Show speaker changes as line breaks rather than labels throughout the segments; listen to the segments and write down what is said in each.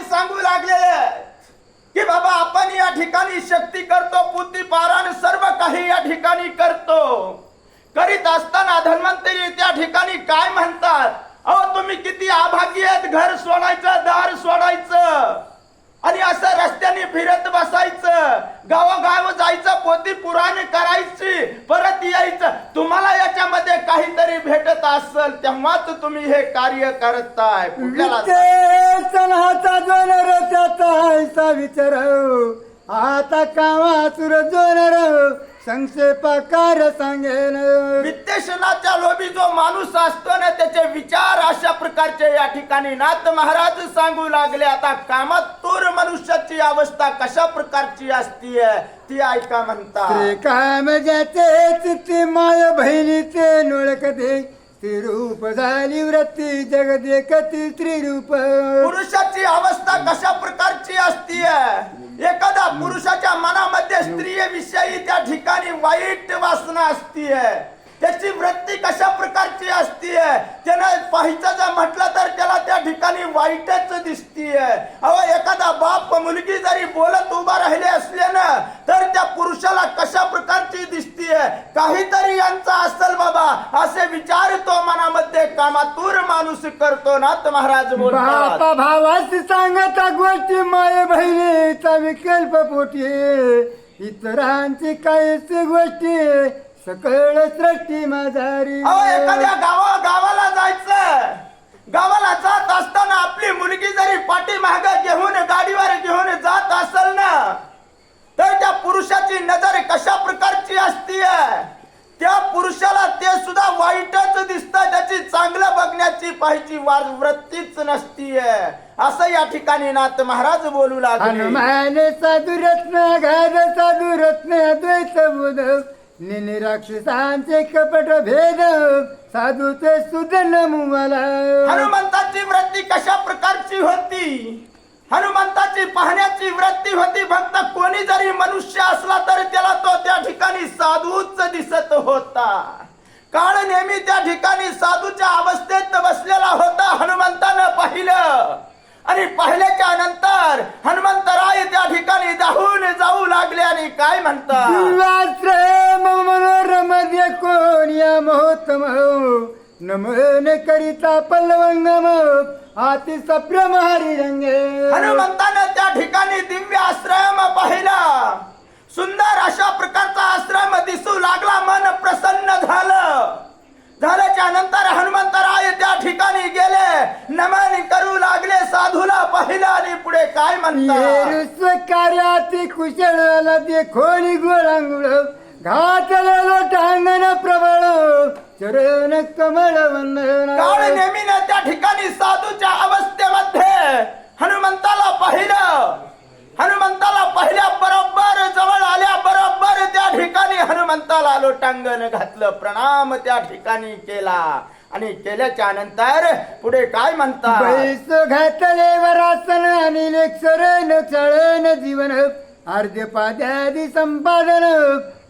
सांगू लागलेले की बाबा आपण या ठिकाणी शक्ती करतो, बुद्धी पारायण सर्व काही या ठिकाणी करतो. करीत असताना धन्वंतरी त्या ठिकाणी काय म्हणतात, अहो तुम्ही किती अभागी आहेत, घर सोडायचं, दार सोडायचं आणि असं रस्त्याने फिरत बसायचं, गावोगाव जायचं, पोथी पुराण करायची, परत यायचं. तुम्हाला याच्यामध्ये काहीतरी भेटत असेल तेव्हाच तुम्ही हे कार्य करताय.
विचार आता कामातुर जोनर संक्षेपकार सांगेन.
वित्तेशनाच्या लोभी जो माणूस असतो ना, त्याचे विचार अशा प्रकारचे या ठिकाणी नाथ महाराज सांगू लागले. आता कामातूर मनुष्याची अवस्था कशा प्रकारची असतीये ती ऐका म्हणतात.
काम ज्याचे चित्ती माय बहिणीचे नोळखते, रूप झाली वृत्ती जगत एकती त्रिरूप.
पुरुषाची अवस्था कशा प्रकारची असतीये, एखादा पुरुषाच्या मनामध्ये स्त्री विषयी त्या ठिकाणी वाईट वासना असतीये, त्याची वृत्ती कशा प्रकारची असतीये, त्यानं पाहायचं जर म्हटलं तर त्याला त्या ठिकाणी वाईटच दिसतीये. अहो एखादा बाप मुलगी जरी बोलत उभा राहिले असले ना तर त्या पुरुषाला कशा प्रकारची दिसतीये, काहीतरी यांचा असेल बाबा असे विचार तो मनामध्ये कामातूर माणूस करतो. नाथ महाराज बोलतात,
बापा भावाची सांगता गोष्टी माय बहिणीचा विकल्प पोटी, इतरांची काहीच गोष्टी सकळ सृष्टी माझारी.
अहो एखाद्या गावाला जायचं, गावाला जात असताना आपली मुलगी जरी पाठीमाग घेऊन गाडीवर घेऊन जात असेल ना तर त्या पुरुषाची नजर कशा प्रकारची असतीये, त्या पुरुषाला ते सुद्धा वाईटच दिसतं, त्याची चांगलं बघण्याची पाहिजे वृत्तीच नसतीये. असं या ठिकाणी नाथ महाराज बोलू लागले.
हनुमान साधुरत्न घाल साधुरत्न अद्वैत बोध, निनी राक्षसांचे कपट भेद, साधूचे सुदन मुवाला.
हनुमंताची वृत्ती कशा प्रकारची होती, हनुमंताची पाहण्याची वृत्ती होती. फक्त कोणी जरी मनुष्य असला तरी त्याला तो त्या ठिकाणी साधूच दिसत होता. काळ नेहमी त्या ठिकाणी साधूच्या अवस्थेत बसलेला होता. हनुमंतानं पाहिलं आणि पाहिल्याच्या नंतर हनुमंतराय त्या ठिकाणी धावून जाऊ लागले आणि काय म्हणतात,
मनोरम कोण या महोत्तम, नमन करिता पल्लवंगम आती सप्रेम हरी रंगे.
हनुमंतानं त्या ठिकाणी दिव्य आश्रम पाहिला, सुंदर अशा प्रकारचा आश्रम दिसू लागला, मन प्रसन्न झालं. झाल्याच्या नंतर हनुमंतराय त्या ठिकाणी गेले, नमन करू लागले, साधूला पाहिलं आणि पुढे काय म्हणतात,
कार्याती कुशळ देखोनी गोळांगुळ, घातलेलो टांगण प्रबळ, चरण कमळ वंदन.
काळ नेमीनं त्या ठिकाणी साधूच्या अवस्थेमध्ये हनुमंताला पाहिलं. हनुमंताला पहिल्या बरोबर जवळ आल्या बरोबर त्या ठिकाणी हनुमंताला लोटांगण घातलं, प्रणाम त्या ठिकाणी केला आणि केल्याच्या नंतर पुढे काय म्हणतात,
बैस घातले वरासन आणि लेक्षरण चळण जीवन, अर्ध्य पाद्यादी संपादन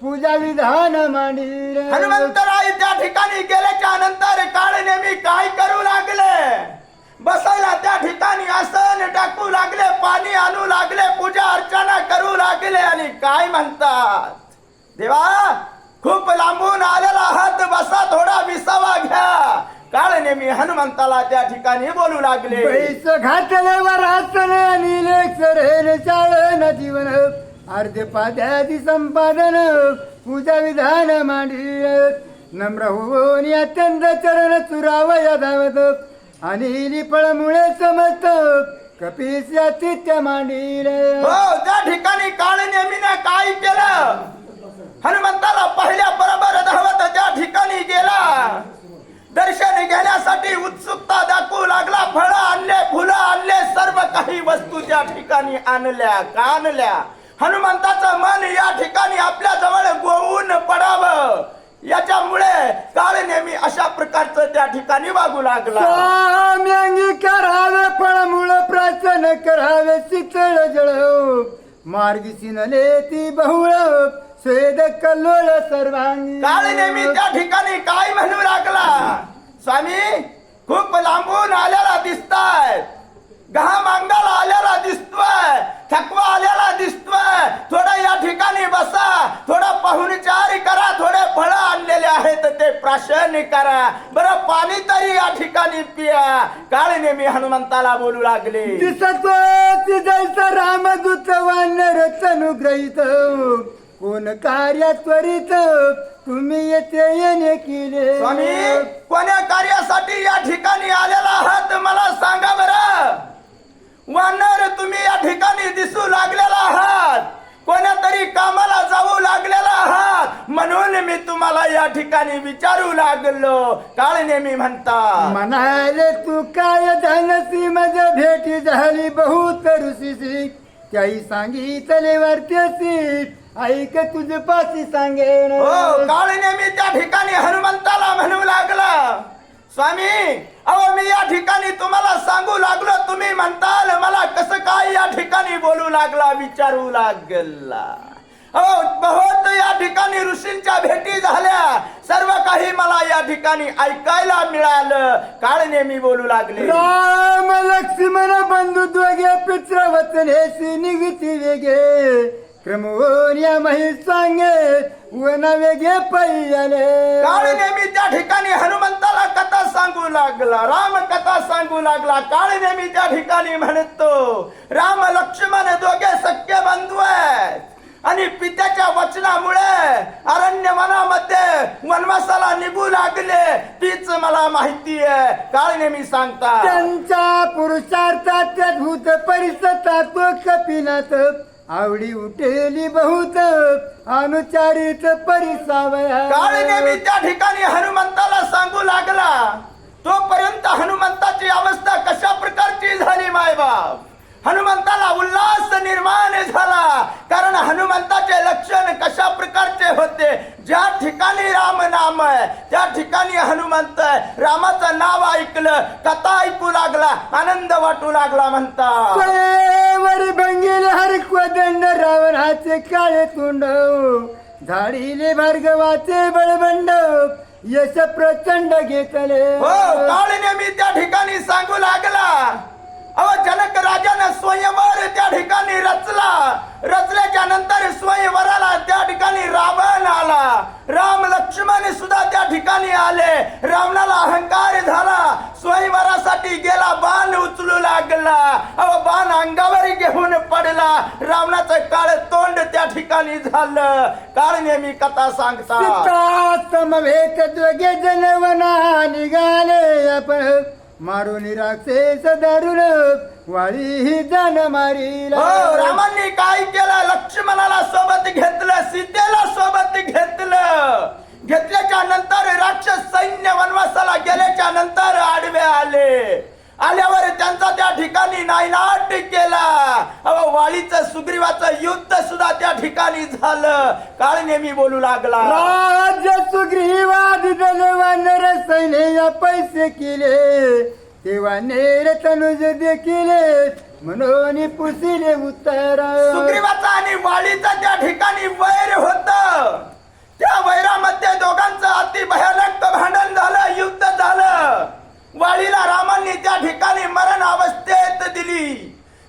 पूजा विधान मांडी.
हनुमंतराय त्या ठिकाणी गेल्याच्या नंतर काळ नेमी काय करू लागले, बसायला त्या ठिकाणी आसन टाकू लागले, पाणी आणू लागले, पूजा अर्चना करू लागले आणि काय म्हणतात, देवा खूप लांबून आलेला आहात, बसा थोडा विसावा घ्या. काळ नेमी हनुमंताला त्या ठिकाणी बोलू लागले,
बैस घातले वरासन आणि लेक्षरण चळण जीवन, अर्ध्य पाद्यादी संपादन पूजा विधान मांडी. नम्र होऊन अत्यंत चरण चुरावया धावत, आणि फळमुळे समजत कपीस तिथ्य मांडील.
हो त्या ठिकाणी काळ नेमीनं काय केलं, हनुमंताला पहिल्या बरोबर धावत त्या ठिकाणी गेला, दर्शन घेण्यासाठी उत्सुकता दाखवू लागला. फळं आणले, फुलं आणले, सर्व काही वस्तू त्या ठिकाणी आणल्या कानल्या. हनुमंताचं मन या ठिकाणी आपल्या जवळ गोवून पडावं याच्यामुळे काळ नेहमी अशा प्रकारचं त्या ठिकाणी वागू लागला.
अंगी करावे फळमुळ प्राचन करावे शीतळ जळ, मार्गी सिनले ती बहुळ स्वेद कल्लोळ सर्वांगी.
काळ नेहमी त्या ठिकाणी काय म्हणू लागला, स्वामी खूप लांबून आलेला दिसताय, घाम अंगाला आलेला दर्शन करा, बरं पाणी तरी या ठिकाणी पिया. काळ नेमी हनुमंताला बोलू लागले.
दिसतो जैसा रामदूत वानर तनुग्रहित, कोण कार्य त्वरित तुम्ही येथे येणे केले.
स्वामी, कोण्या कार्यासाठी या ठिकाणी आलेला आहात मला सांगा बरं. वानर तुम्ही या ठिकाणी दिसू लागलेला आहात, कोण्या तरी कामाला जाऊ लागलेला आहात, म्हणून मी तुम्हाला या ठिकाणी विचारू लागलो. काळ नेमी म्हणतात,
म्हणाले तू काय धनसी माझ्या भेटी झाली बहुत ऋषीशी, त्याही सांगितले वार्त्याशी ऐक तुझ पाशी सांगेन.
हो, काळ नेमी त्या ठिकाणी हनुमंताला म्हणू लागला, स्वामी अहो मी या ठिकाणी तुम्हाला सांगू लागलो, तुम्ही म्हणताल मला कसं काय या ठिकाणी बोलू लागला, विचारू लागला. अहो बहुत या ठिकाणी ऋषींच्या भेटी झाल्या, सर्व काही मला या ठिकाणी ऐकायला मिळालं. काळ नेमी बोलू लागले,
राम लक्ष्मण बंधू दोघे पित्रवचनेशी निघती वेगे, क्रमवून या महिष सांगे वना वेगे पहिले.
काळ नेमी त्या ठिकाणी हनुमंताला कथा सांगू लागला, राम कथा सांगू लागला. काळ नेमी त्या ठिकाणी म्हणतो, राम लक्ष्मण दोघे सख्य बंधू आहेत आणि पित्याच्या वचनामुळे अरण्य वनामध्ये वनवासाला निघू लागले, तीच मला माहिती आहे. काळ नेमी सांगता,
त्यांच्या पुरुषार्थात भूत परिसता तो कपिनाथ, आवडी उठेली बहुत अनुचारित परिसावया.
काळ नेमी त्या ठिकाणी हनुमंताला सांगू लागला. तोपर्यंत हनुमंताची अवस्था कशा प्रकारची झाली मायबाप. हनुमंताला उल्हास निर्माण झाला, कारण हनुमंताचे लक्षण कशा प्रकारचे होते. ज्या ठिकाणी राम नाम आहे त्या ठिकाणी हनुमंत आहे. रामाचं नाव ऐकलं, कथा ऐकू लागला, आनंद वाटू लागला. म्हणतात,
वरी भंगेले हरक्वदंड रावणाचे काळे तोंड, झाडीले भार्गवाचे बळबंड, यश प्रचंड घेतले.
हो, काळ नेमी त्या ठिकाणी सांगू लागला. अहो जनक राजानं स्वयंवर त्या ठिकाणी रचल्याच्या नंतर स्वयंवराला त्या ठिकाणी रावण आला, राम लक्ष्मण सुद्धा त्या ठिकाणी आले. रावणाला अहंकार झाला, स्वयंवरासाठी गेला, बाण उचलू लागला. अहो बाण अंगावर घेऊन पडला, रावणाचं काळ तोंड त्या ठिकाणी झालं. काळ नेमी कथा सांगता,
सीता समवेत दोघे जनवना निघाले आपण, मारून राक्षस दारुण वाळी ही जाण मारीला.
हो, रामांनी काय केलं, लक्ष्मणाला सोबत घेतलं, सीतेला सोबत घेतल्याच्या नंतर राक्षस सैन्य वनवासाला गेल्याच्या नंतर आडवे आल्यावर त्यांचा त्या ठिकाणी नायनाट केला. अहो वाळीचं सुग्रीवाचं युद्ध सुद्धा त्या ठिकाणी झालं. काळ नेमी बोलू लागला,
राज्य सुग्रीवाद वानर सैन्य पैसे केले, तेव्हा नेर तनुज देखील म्हणून पुसिले उत्तर.
सुग्रीवाचा आणि वाळीचा त्या ठिकाणी वैर होत, त्या वैरामध्ये दोघांचं अति भयानक भांडण झालं, युद्ध झालं. वाळीला रामांनी त्या ठिकाणी मरण अवस्थेत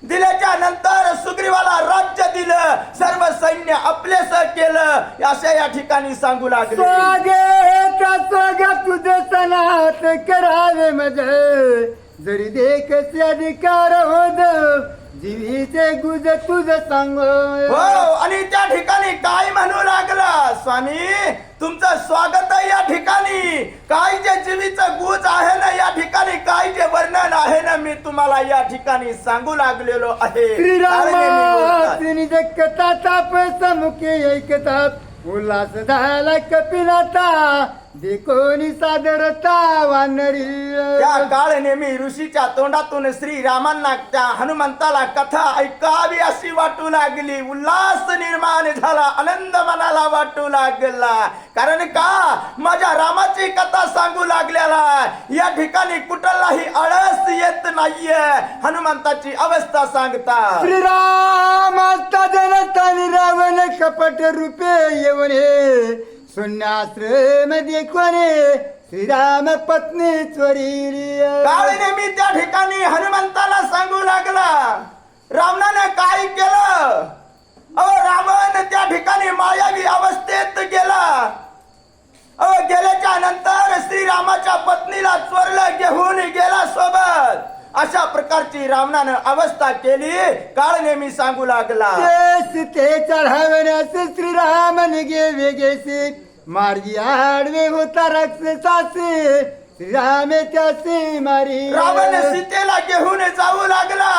दिल्याच्या नंतर सुग्रीवाला राज्य दिलं, सर्व सैन्य आपलेस केलं, अशा या ठिकाणी सांगू लागले.
तुझे सनात करावे मज, जरी देखचे अधिकार होत जीवीचे गुज तुझ सांग.
हो, आणि त्या ठिकाणी काय म्हणू लागला, स्वामी तुमचं स्वागत आहे या ठिकाणी. काय जे जीवीचं गुज आहे ना या ठिकाणी, काय जे वर्णन आहे ना मी तुम्हाला या ठिकाणी सांगू लागलेलो आहे.
श्रीरामाची कथा ताप समुखे ऐकतात, उल्हास झाला कपिलाता, देखोनी सादरता वानरी.
त्या काळ नेमी ऋषीच्या तोंडातून श्रीरामांना त्या हनुमंताला कथा ऐकावी अशी वाटू लागली. उल्हास निर्माण झाला, आनंद मनाला वाटू लागला. कारण का माझ्या रामाची कथा सांगू लागलेला या ठिकाणी कुठलाही आळस येत नाहीये. हनुमंताची अवस्था सांगता,
श्रीरामाचा जनता रावण कपट रूपे येवणे, शून्याश्रम देखोने श्रीराम पत्नी चोरी.
काळ नेमी त्या ठिकाणी हनुमंताला सांगू लागला, रावणाने काय केलं. अहो रावण त्या ठिकाणी मायावी अवस्थेत गेला. गेल्याच्या नंतर श्री रामाच्या पत्नीला चोरलं घेऊन गेला सोबत. अशा प्रकारची रावणानं अवस्था केली. काळ नेहमी सांगू लागला,
ते चढावण्यास श्रीराम निघे वेगेसे, मार्गी आडवे होता राक्षसासे, श्रीराम त्याचे मारी.
रावण सीतेला घेऊन जाऊ लागला.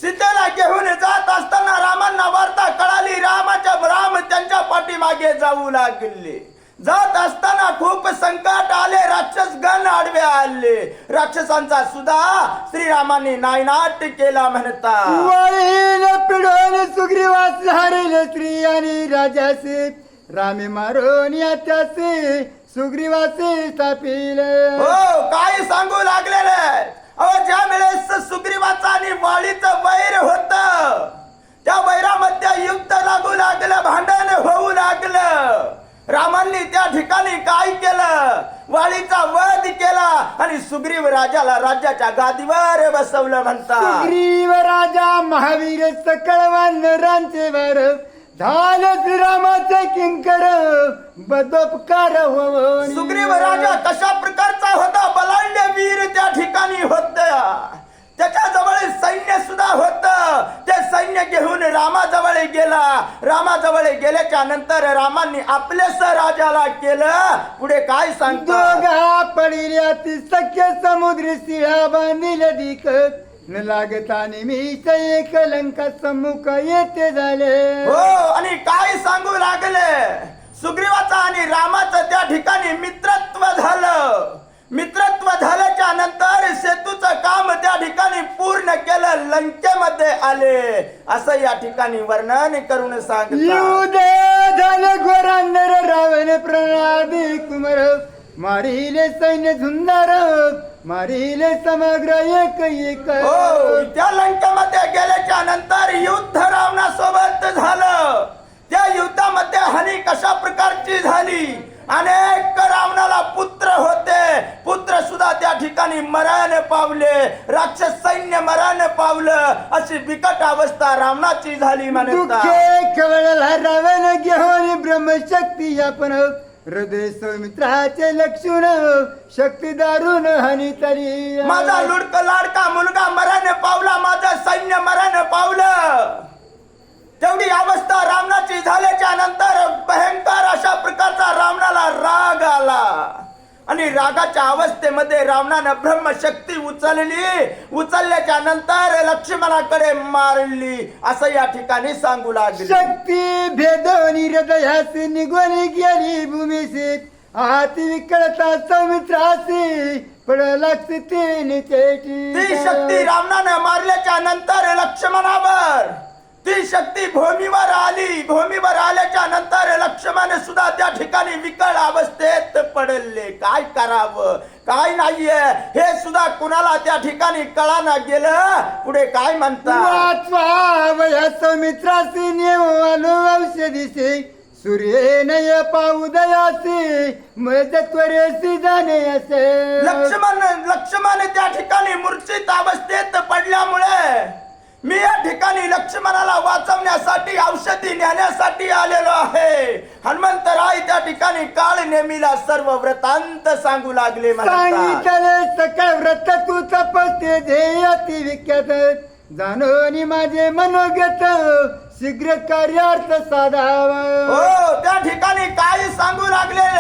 सीतेला घेऊन जात असताना रामांना वार्ता कळाली. राम त्यांच्या पाठीमागे जाऊ लागले. जात असताना खूप संकट आले. राक्षसगण आडवे आले. राक्षसांचा सुद्धा श्रीरामांनी नायनाट केला म्हणता.
वळील पिढोन सुग्रीवास हारेल स्त्री आणि राजासे, रामे मारून याच्यासे सुग्रीवासे स्थापिल.
हो, काय सांगू लागलेले. अहो, ज्या वेळेस सुग्रीवाचा आणि वाळीचं वैर होत, त्या वैरामध्ये युद्ध लागू लागलं, भांडण होऊ लागलं. रामांनी त्या ठिकाणी काय केलं? वाळीचा वध केला आणि सुग्रीव राजाला राज्याच्या गादीवर बसवलं म्हणता.
सुग्रीव राजा महावीर सकळ वानरांचे वर, झालं श्रीरामाचे किंकर बदोपकार हो.
सुग्रीव राजा कशा प्रकारचा होता? बलाढ्य वीर त्या ठिकाणी होता. त्याच्याजवळ सैन्य सुद्धा होत. ते सैन्य घेऊन रामाजवळ गेला. रामाजवळ गेल्याच्या नंतर रामांनी आपलेस राजाला केलं. पुढे काय सांगतो?
दोघा पडिल्यात सख्य समुद्र शिळा बांधिल दिक, न लागता निमिष एक लंका सम्मुख येते झाले.
हो, आणि काय सांगू लागले? सुग्रीवाचा आणि रामाचं त्या ठिकाणी मित्रत्व झालं. मित्रत्व झाल्याच्या नंतर सेतूचं काम त्या ठिकाणी पूर्ण केलं. लंकेमध्ये आले असं या ठिकाणी वर्णन करून सांगतात.
झालं घोरांदर रावण प्रणादी कुमर, मारिले सैन्य झुंजार, मारिले समग्र एक.
हो, त्या लंकेमध्ये गेल्याच्या नंतर युद्ध रावणासोबत झालं. त्या युद्धामध्ये हानी कशा प्रकारची झाली? अनेक रावणाला पुत्र होते. पुत्र सुद्धा त्या ठिकाणी मरण पावले. राक्षस सैन्य मरण पावलं. अशी बिकट अवस्था रावणाची झाली म्हणतात.
खवळला रावण घेऊन ब्रह्मशक्ती आपण, हृदय सौमित्राचे लक्षण शक्ती दारुण हानी तरी.
माझा लुडक लाडका मुलगा मरण पावला. माझं सैन्य मरण पावलं. तेवढी अवस्था रावणाची झाल्याच्या नंतर भयंकर अशा प्रकारचा रावणाला राग आला आणि रागाच्या अवस्थेमध्ये रावणानं ब्रह्मशक्ती उचलल्याच्या नंतर लक्ष्मणाकडे मारली असं या ठिकाणी सांगू लागले.
शक्ती भेदवनी हृदयास निघून गेली भूमीसे, हाती विकळता सौमित्रासी पडला ती
शक्ती रावणानं मारल्याच्या नंतर लक्ष्मणावर ती शक्ती भूमीवर आली. भूमीवर आल्याच्या नंतर लक्ष्मण सुद्धा त्या ठिकाणी विकळ अवस्थेत पडले. काय करावं काय नाहीये हे सुद्धा कुणाला त्या ठिकाणी कळाना गेलं. पुढे काय म्हणतात?
वाचवा सौमित्रासी नेव आलो औषधीसे, सूर्य नय पाउदयासी मज त्वरेसी जाणे असे.
लक्ष्मण त्या ठिकाणी मूर्छित अवस्थेत पडल्यामुळे मी या ठिकाणी लक्ष्मणाला वाचवण्यासाठी औषधी नेण्यासाठी आलेलो आहे. हनुमंतराय त्या ठिकाणी काळ नेमीला सर्व व्रतांत सांगू लागले.
सांगितले सकळ व्रत तू तपस्ते ध्येयती विख्यात, जाणून माझे मनोगत शीघ्र कार्यार्थ साधावा.
हो, त्या ठिकाणी काय सांगू लागले?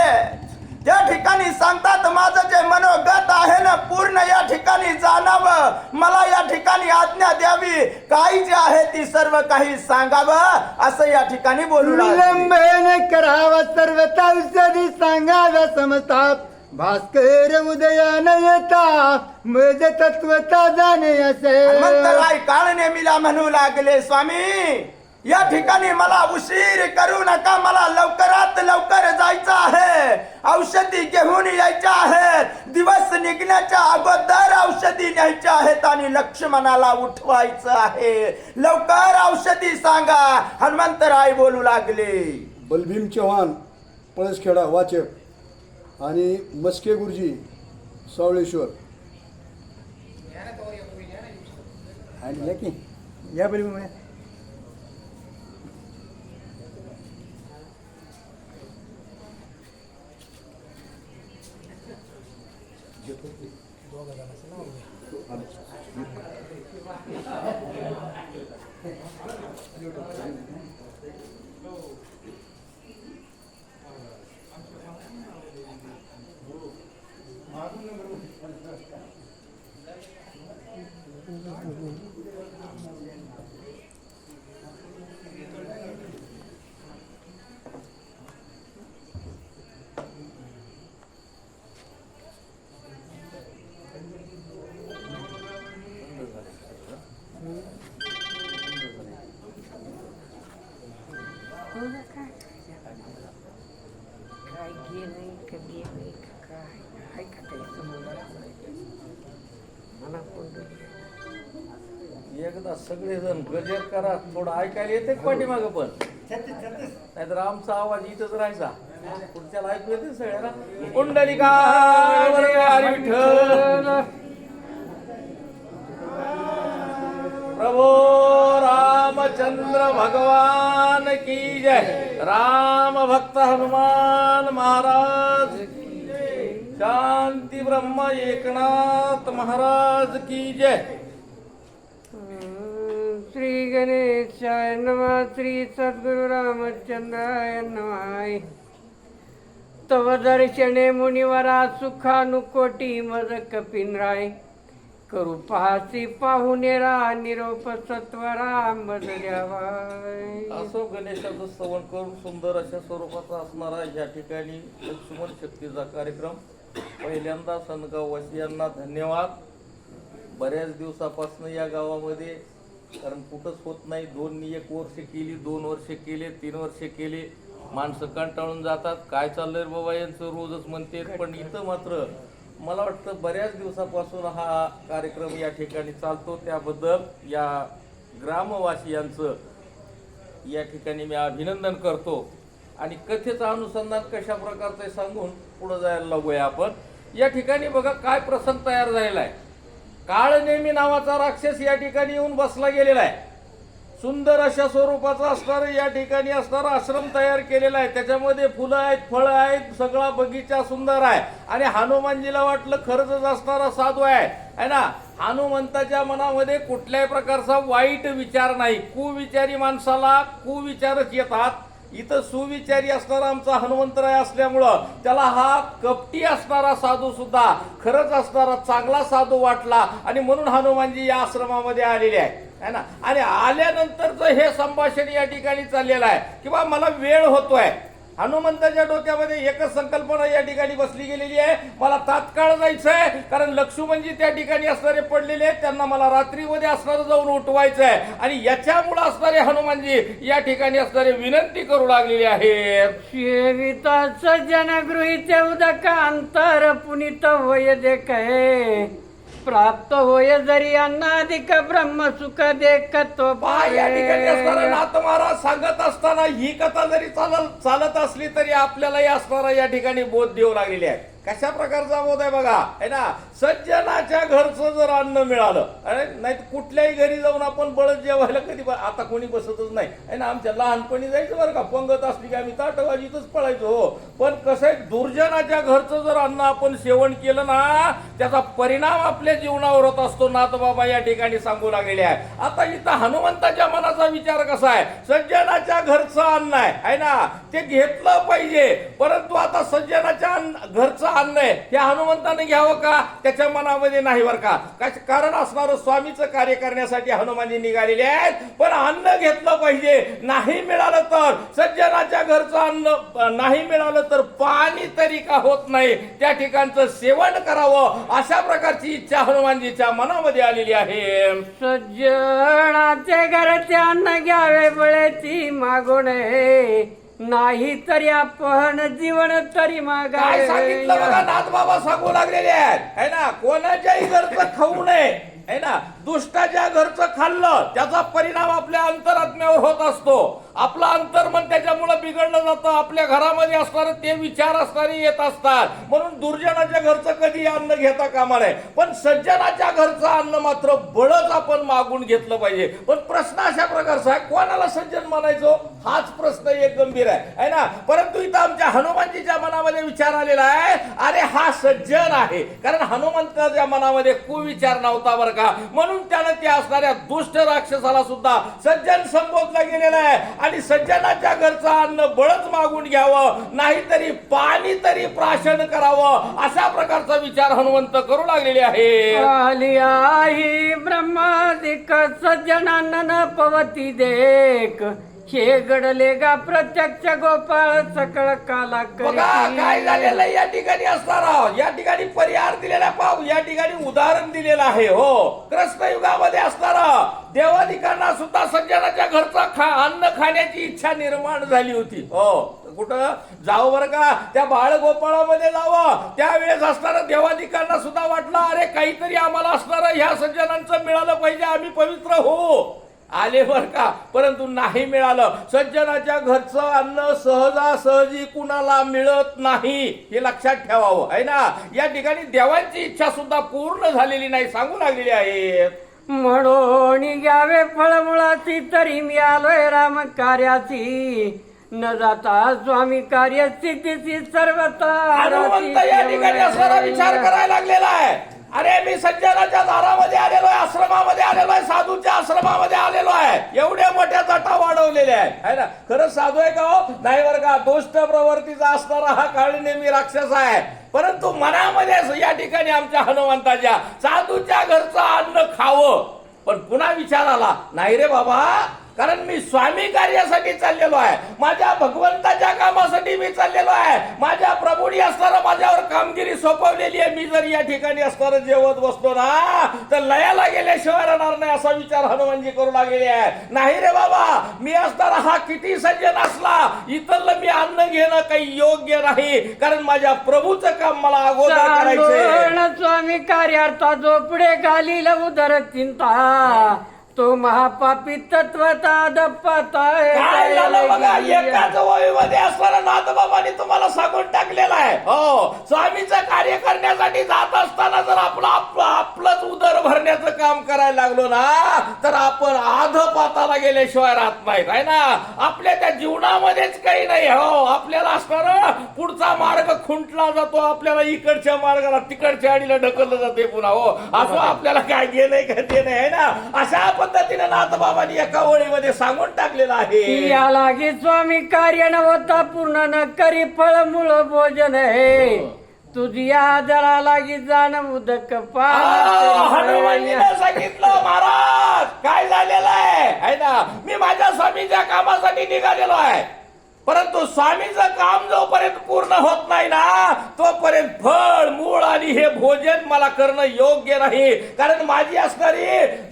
त्या ठिकाणी सांगतात माझं जे मनोगत आहे ना पूर्ण या ठिकाणी जाणावं. मला या ठिकाणी आज्ञा द्यावी. काय जे आहे ती सर्व काही सांगावं असं या ठिकाणी बोलू लागले.
विलंबन करावा सर्व औषधी सांगाव्या समजतात, भास्कर उदया न येता मज तत्वता जाणे असे.
हनुमंतराय काळ नेमीला म्हणू लागले, स्वामी या ठिकाणी मला उशीर करू नका. मला लवकरात लवकर जायचं आहे. औषधी घेऊन यायच्या आहेत. दिवस निघण्याच्या अगोदर औषधी न्यायच्या आहेत आणि लक्ष्मणाला उठवायचं आहे. लवकर औषधी सांगा. हनुमंतराय बोलू लागले.
बलभीम चव्हाण पळसखेडा वाचक आणि मस्के गुरुजी सावळेश्वर.
आणलं की या बरोबर.
काय गेलंय का गेलंय का काय आहे का काही समोर मला कोण
एकदा सगळेजण गजर करा, थोडं ऐकायला येते पाठीमागं पण, नाहीतर आमचा आवाज इथंच राहायचा, पुढच्याला ऐकू येते सगळ्याला. कुंडलिका हरी विठ्ठल प्रभो रामचंद्र भगवान की जय. राम भक्त हनुमान महाराज की जय. शांती ब्रह्म एकनाथ महाराज की जय.
श्री गणेशाय नमः. श्री सद्गुरु रामचंद्राय नमः. तव दर्शने मुनिवरा सुखानुकोटी मज कपिनराय. करू पाहसी पाहुणेरा निरोप सत्वरा मज द्यावाय.
असो गणेशाचं स्तवन करून सुंदर अशा स्वरूपाचा असणारा या ठिकाणी लक्ष्मण शक्तीचा कार्यक्रम. पहिल्यांदा सनगाव वासियांना धन्यवाद. बऱ्याच दिवसापासून या गावामध्ये, कारण कुठंच होत नाही, 1 वर्ष केली, 2 वर्ष केले, 3 वर्ष केले, माणसं कंटाळून जातात. काय चाललंय बाबा यांचं रोजच म्हणते. पण इथं मात्र मला वाटतं बऱ्याच दिवसापासून हा कार्यक्रम या ठिकाणी चालतो. त्याबद्दल या ग्रामवासियांचं या ठिकाणी मी अभिनंदन करतो. आणि कथेचं अनुसंधान कशा प्रकारचं आहे सांगून पुढे जायला लागूया आपण. या ठिकाणी बघा काय प्रसंग तयार झालेला आहे. काळनेमी नावाचा राक्षस या ठिकाणी येऊन बसला गेलेला आहे. सुंदर अशा स्वरूपाचा असणारं या ठिकाणी असणारा आश्रम तयार केलेला आहे. त्याच्यामध्ये फुलं आहेत, फळं आहेत, सगळा बगीचा सुंदर आहे. आणि हनुमानजीला वाटलं खरंच असणारा साधू आहे ना. हनुमंताच्या मनामध्ये कुठल्याही प्रकारचा वाईट विचार नाही. कुविचारी माणसाला कुविचारच येतात. इथं सुविचारी असणारा आमचा हनुमंतराय असल्यामुळं त्याला हा कपटी असणारा साधू सुद्धा खरंच असणारा चांगला साधू वाटला. आणि म्हणून हनुमानजी या आश्रमामध्ये आलेले आहे ना. आणि आल्यानंतरचं हे संभाषण या ठिकाणी चाललेलं आहे की बा मला वेळ होतोय. हनुमंताच्या डोक्यामध्ये एकच संकल्पना या ठिकाणी बसली गेलेली आहे, मला तात्काळ जायचंय. कारण लक्ष्मणजी त्या ठिकाणी असणारे पडलेले आहेत, त्यांना मला रात्रीमध्ये असणारं जाऊन उठवायचंय. आणि याच्यामुळे असणारे हनुमानजी या ठिकाणी असणारे विनंती करू लागलेली आहे.
सेविता सज्जन गृहीत उदक अंतर पुनित होय दे कहे. प्राप्त होय जरी अन्नाधिक ब्रह्म सुख देखतो.
या ठिकाणी असणारा नाथ महाराज सांगत असताना ही कथा जरी चालत असली तरी आपल्याला या असणारा या ठिकाणी बोध देऊ लागलेली आहे. कशा प्रकारचा बोध आहे बघा, है ना. सज्जनाच्या घरचं जर अन्न मिळालं, अरे नाही कुठल्याही घरी जाऊन आपण बळद जेवायला कधी आता कोणी बसतच नाही, है ना. आमच्या लहानपणी जायचं बरं का, पंगत असली की आम्ही ताटवाजीतच पळायचो. हो, पण कसं आहे, दुर्जनाच्या घरचं जर अन्न आपण सेवन केलं ना, त्याचा परिणाम आपल्या जीवनावर होत असतो. नाथबाबा या ठिकाणी सांगू लागलेले आहे. आता इथं हनुमंताच्या मनाचा विचार कसा आहे, सज्जनाच्या घरचं अन्न आहे ना, ते घेतलं पाहिजे. परंतु आता सज्जनाच्या घरचं अन्न आहे हे हनुमंताने घ्यावं का, त्याच्या मनामध्ये नाही बरं का. कारण असणारं स्वामीचं कार्य करण्यासाठी हनुमानजी निघालेले आहेत. पण अन्न घेतलं पाहिजे. नाही मिळालं तर सज्जनाच्या घरचं अन्न नाही मिळालं तर पाणी तरी का होत नाही, त्या ठिकाणचं सेवन करावं अशा प्रकारची इच्छा हनुमानजीच्या मनामध्ये आलेली आहे.
सज्जनाचे घरचे अन्न घ्यावे बळेची मागू नये. नाही तरी आपण जीवन तरी
काय सांगितलं बघा,
मागावे.
नाथ बाबा सांगू लागलेले आहेत, है ना. कोणाच्याही घरचं खाऊ नये, है ना. दुष्टाच्या घरचं खाल्लं त्याचा परिणाम आपल्या अंतरात्म्यावर होत असतो. आपलं अंतर्मन त्याच्यामुळे बिघडलं जातं. आपल्या घरामध्ये असणारे ते विचार असणारे येत असतात. म्हणून दुर्जनाच्या घरचं कधी अन्न घेता कामा नये, पण सज्जनाच्या घरचं अन्न मात्र बळच आपण मागून घेतलं पाहिजे. पण प्रश्न अशा प्रकारचा आहे, कोणाला सज्जन म्हणायचो हाच प्रश्न एक गंभीर आहे ना. परंतु इथं आमच्या हनुमानजीच्या मनामध्ये विचार आलेला आहे, अरे हा सज्जन आहे. कारण हनुमंताच्या मनामध्ये कुविचार नव्हता बरं का, म्हणून त्यानं त्या असणाऱ्या दुष्ट राक्षसाला सुद्धा सज्जन संबोधलं गेलेलं आहे. आणि सज्जनाच्या घरचं अन्न बळच मागून घ्यावं, नाहीतरी पाणी तरी प्राशन करावं, अशा प्रकारचा विचार हनुमंत करू लागलेले आहे.
आली आई ब्रह्मादिक सज्जनांना न पवती देख, हे घडले गा प्रत्यक्ष गोपाळ सकळ काला
बघा काय झालेलं आहे या ठिकाणी असणारा, या ठिकाणी परिहार दिलेला पाहू, या ठिकाणी उदाहरण दिलेलं आहे. हो, कृष्ण युगामध्ये असणारा देवादिकांना सुद्धा सज्जनाच्या घरचा अन्न खाण्याची इच्छा निर्माण झाली होती. हो, कुठं जावं बरं का, त्या बाळगोपाळामध्ये जावं. त्यावेळेस असणाऱ्या देवादिकांना सुद्धा वाटलं, अरे काहीतरी आम्हाला असणारं ह्या सज्जनांचं मिळालं पाहिजे, आम्ही पवित्र हो. आले बर का, परंतु नाही मिळालं. सज्जनाच्या घरचं अन्न सहजासहजी कुणाला मिळत नाही, हे लक्षात ठेवावं आहे ना. या ठिकाणी देवांची इच्छा सुद्धा पूर्ण झालेली नाही, सांगू लागलेली आहे.
म्हणून घ्यावे फळमुळाची तरी मी आलोय राम कार्याची, न जाता स्वामी कार्य सिद्धीची सर्वता.
हनुमंत या ठिकाणी असणारा विचार करायला लागलेला आहे. अरे मी सज्जनाच्या दारामध्ये आलेलो आहे, आश्रमामध्ये आलेलो आहे, साधूच्या आश्रमामध्ये आलेलो आहे. एवढ्या मोठ्या जटा वाढवलेल्या आहे ना. खरंच साधू आहे का हो? नाही बरं का. दुष्ट प्रवृत्तीचा असणारा हा काळी नेहमी राक्षस आहे. परंतु मनामध्ये या ठिकाणी आमच्या हनुमंताच्या साधूच्या घरचं अन्न खावं, पण पुन्हा विचार आला, नाही रे बाबा, कारण मी स्वामी कार्यासाठी चाललेलो आहे, माझ्या भगवंताच्या कामासाठी मी चाललेलो आहे. माझ्या प्रभूंनी असणारा माझ्यावर कामगिरी सोपवलेली आहे. मी जर या ठिकाणी असणारं जेवत बसतो ना, तर लयाला गेल्याशिवाय राहणार नाही, असा विचार हनुमानजी करू लागलेले आहे. नाही रे बाबा, मी असणारा हा किती सज्जन असला, इथलं मी अन्न घेणं काही योग्य नाही, कारण माझ्या प्रभूचं काम मला अगोदर करायचंय.
स्वामी कार्यार्था जो पुढे घालील उदर चिंता, तो महापापी तत्वता दप्पाताय.
काय झालं बघा, एकाच वहीमध्ये असणारा नाथबाबांनी तुम्हाला सांगून टाकलेला आहे. हो, स्वामीचं कार्य करण्यासाठी जात असताना जर आपलंच उदर भरण्याचं काम करायला लागलो ना, तर आपण आधपाताला गेल्याशिवाय राहत नाहीत आहे ना. आपल्या त्या जीवनामध्येच काही नाही. हो, आपल्याला असणारा पुढचा मार्ग खुंटला जातो, आपल्याला इकडच्या मार्गाला तिकडच्या आडीला ढकललं जाते पुन्हा. हो, असं आपल्याला काय गेलंय का ते नाही आहे ना. अशा पद्धतीने नाथबाबांनी एका ओळीमध्ये सांगून टाकलेलं आहे.
या लागी स्वामी कार्य न होता पूर्ण न करी फळ मूळ भोजन आहे, तुझी आदरा लागी जाण उदक
हनुमानजीने सांगितलं, महाराज काय झालेलं आहे ना, मी माझ्या स्वामीच्या कामासाठी निघालेलो आहे, परंतु स्वामीचं काम जोपर्यंत पूर्ण होत नाही ना, तोपर्यंत फळ मूळ आणि हे भोजन मला करणं योग्य नाही. कारण माझी असणारी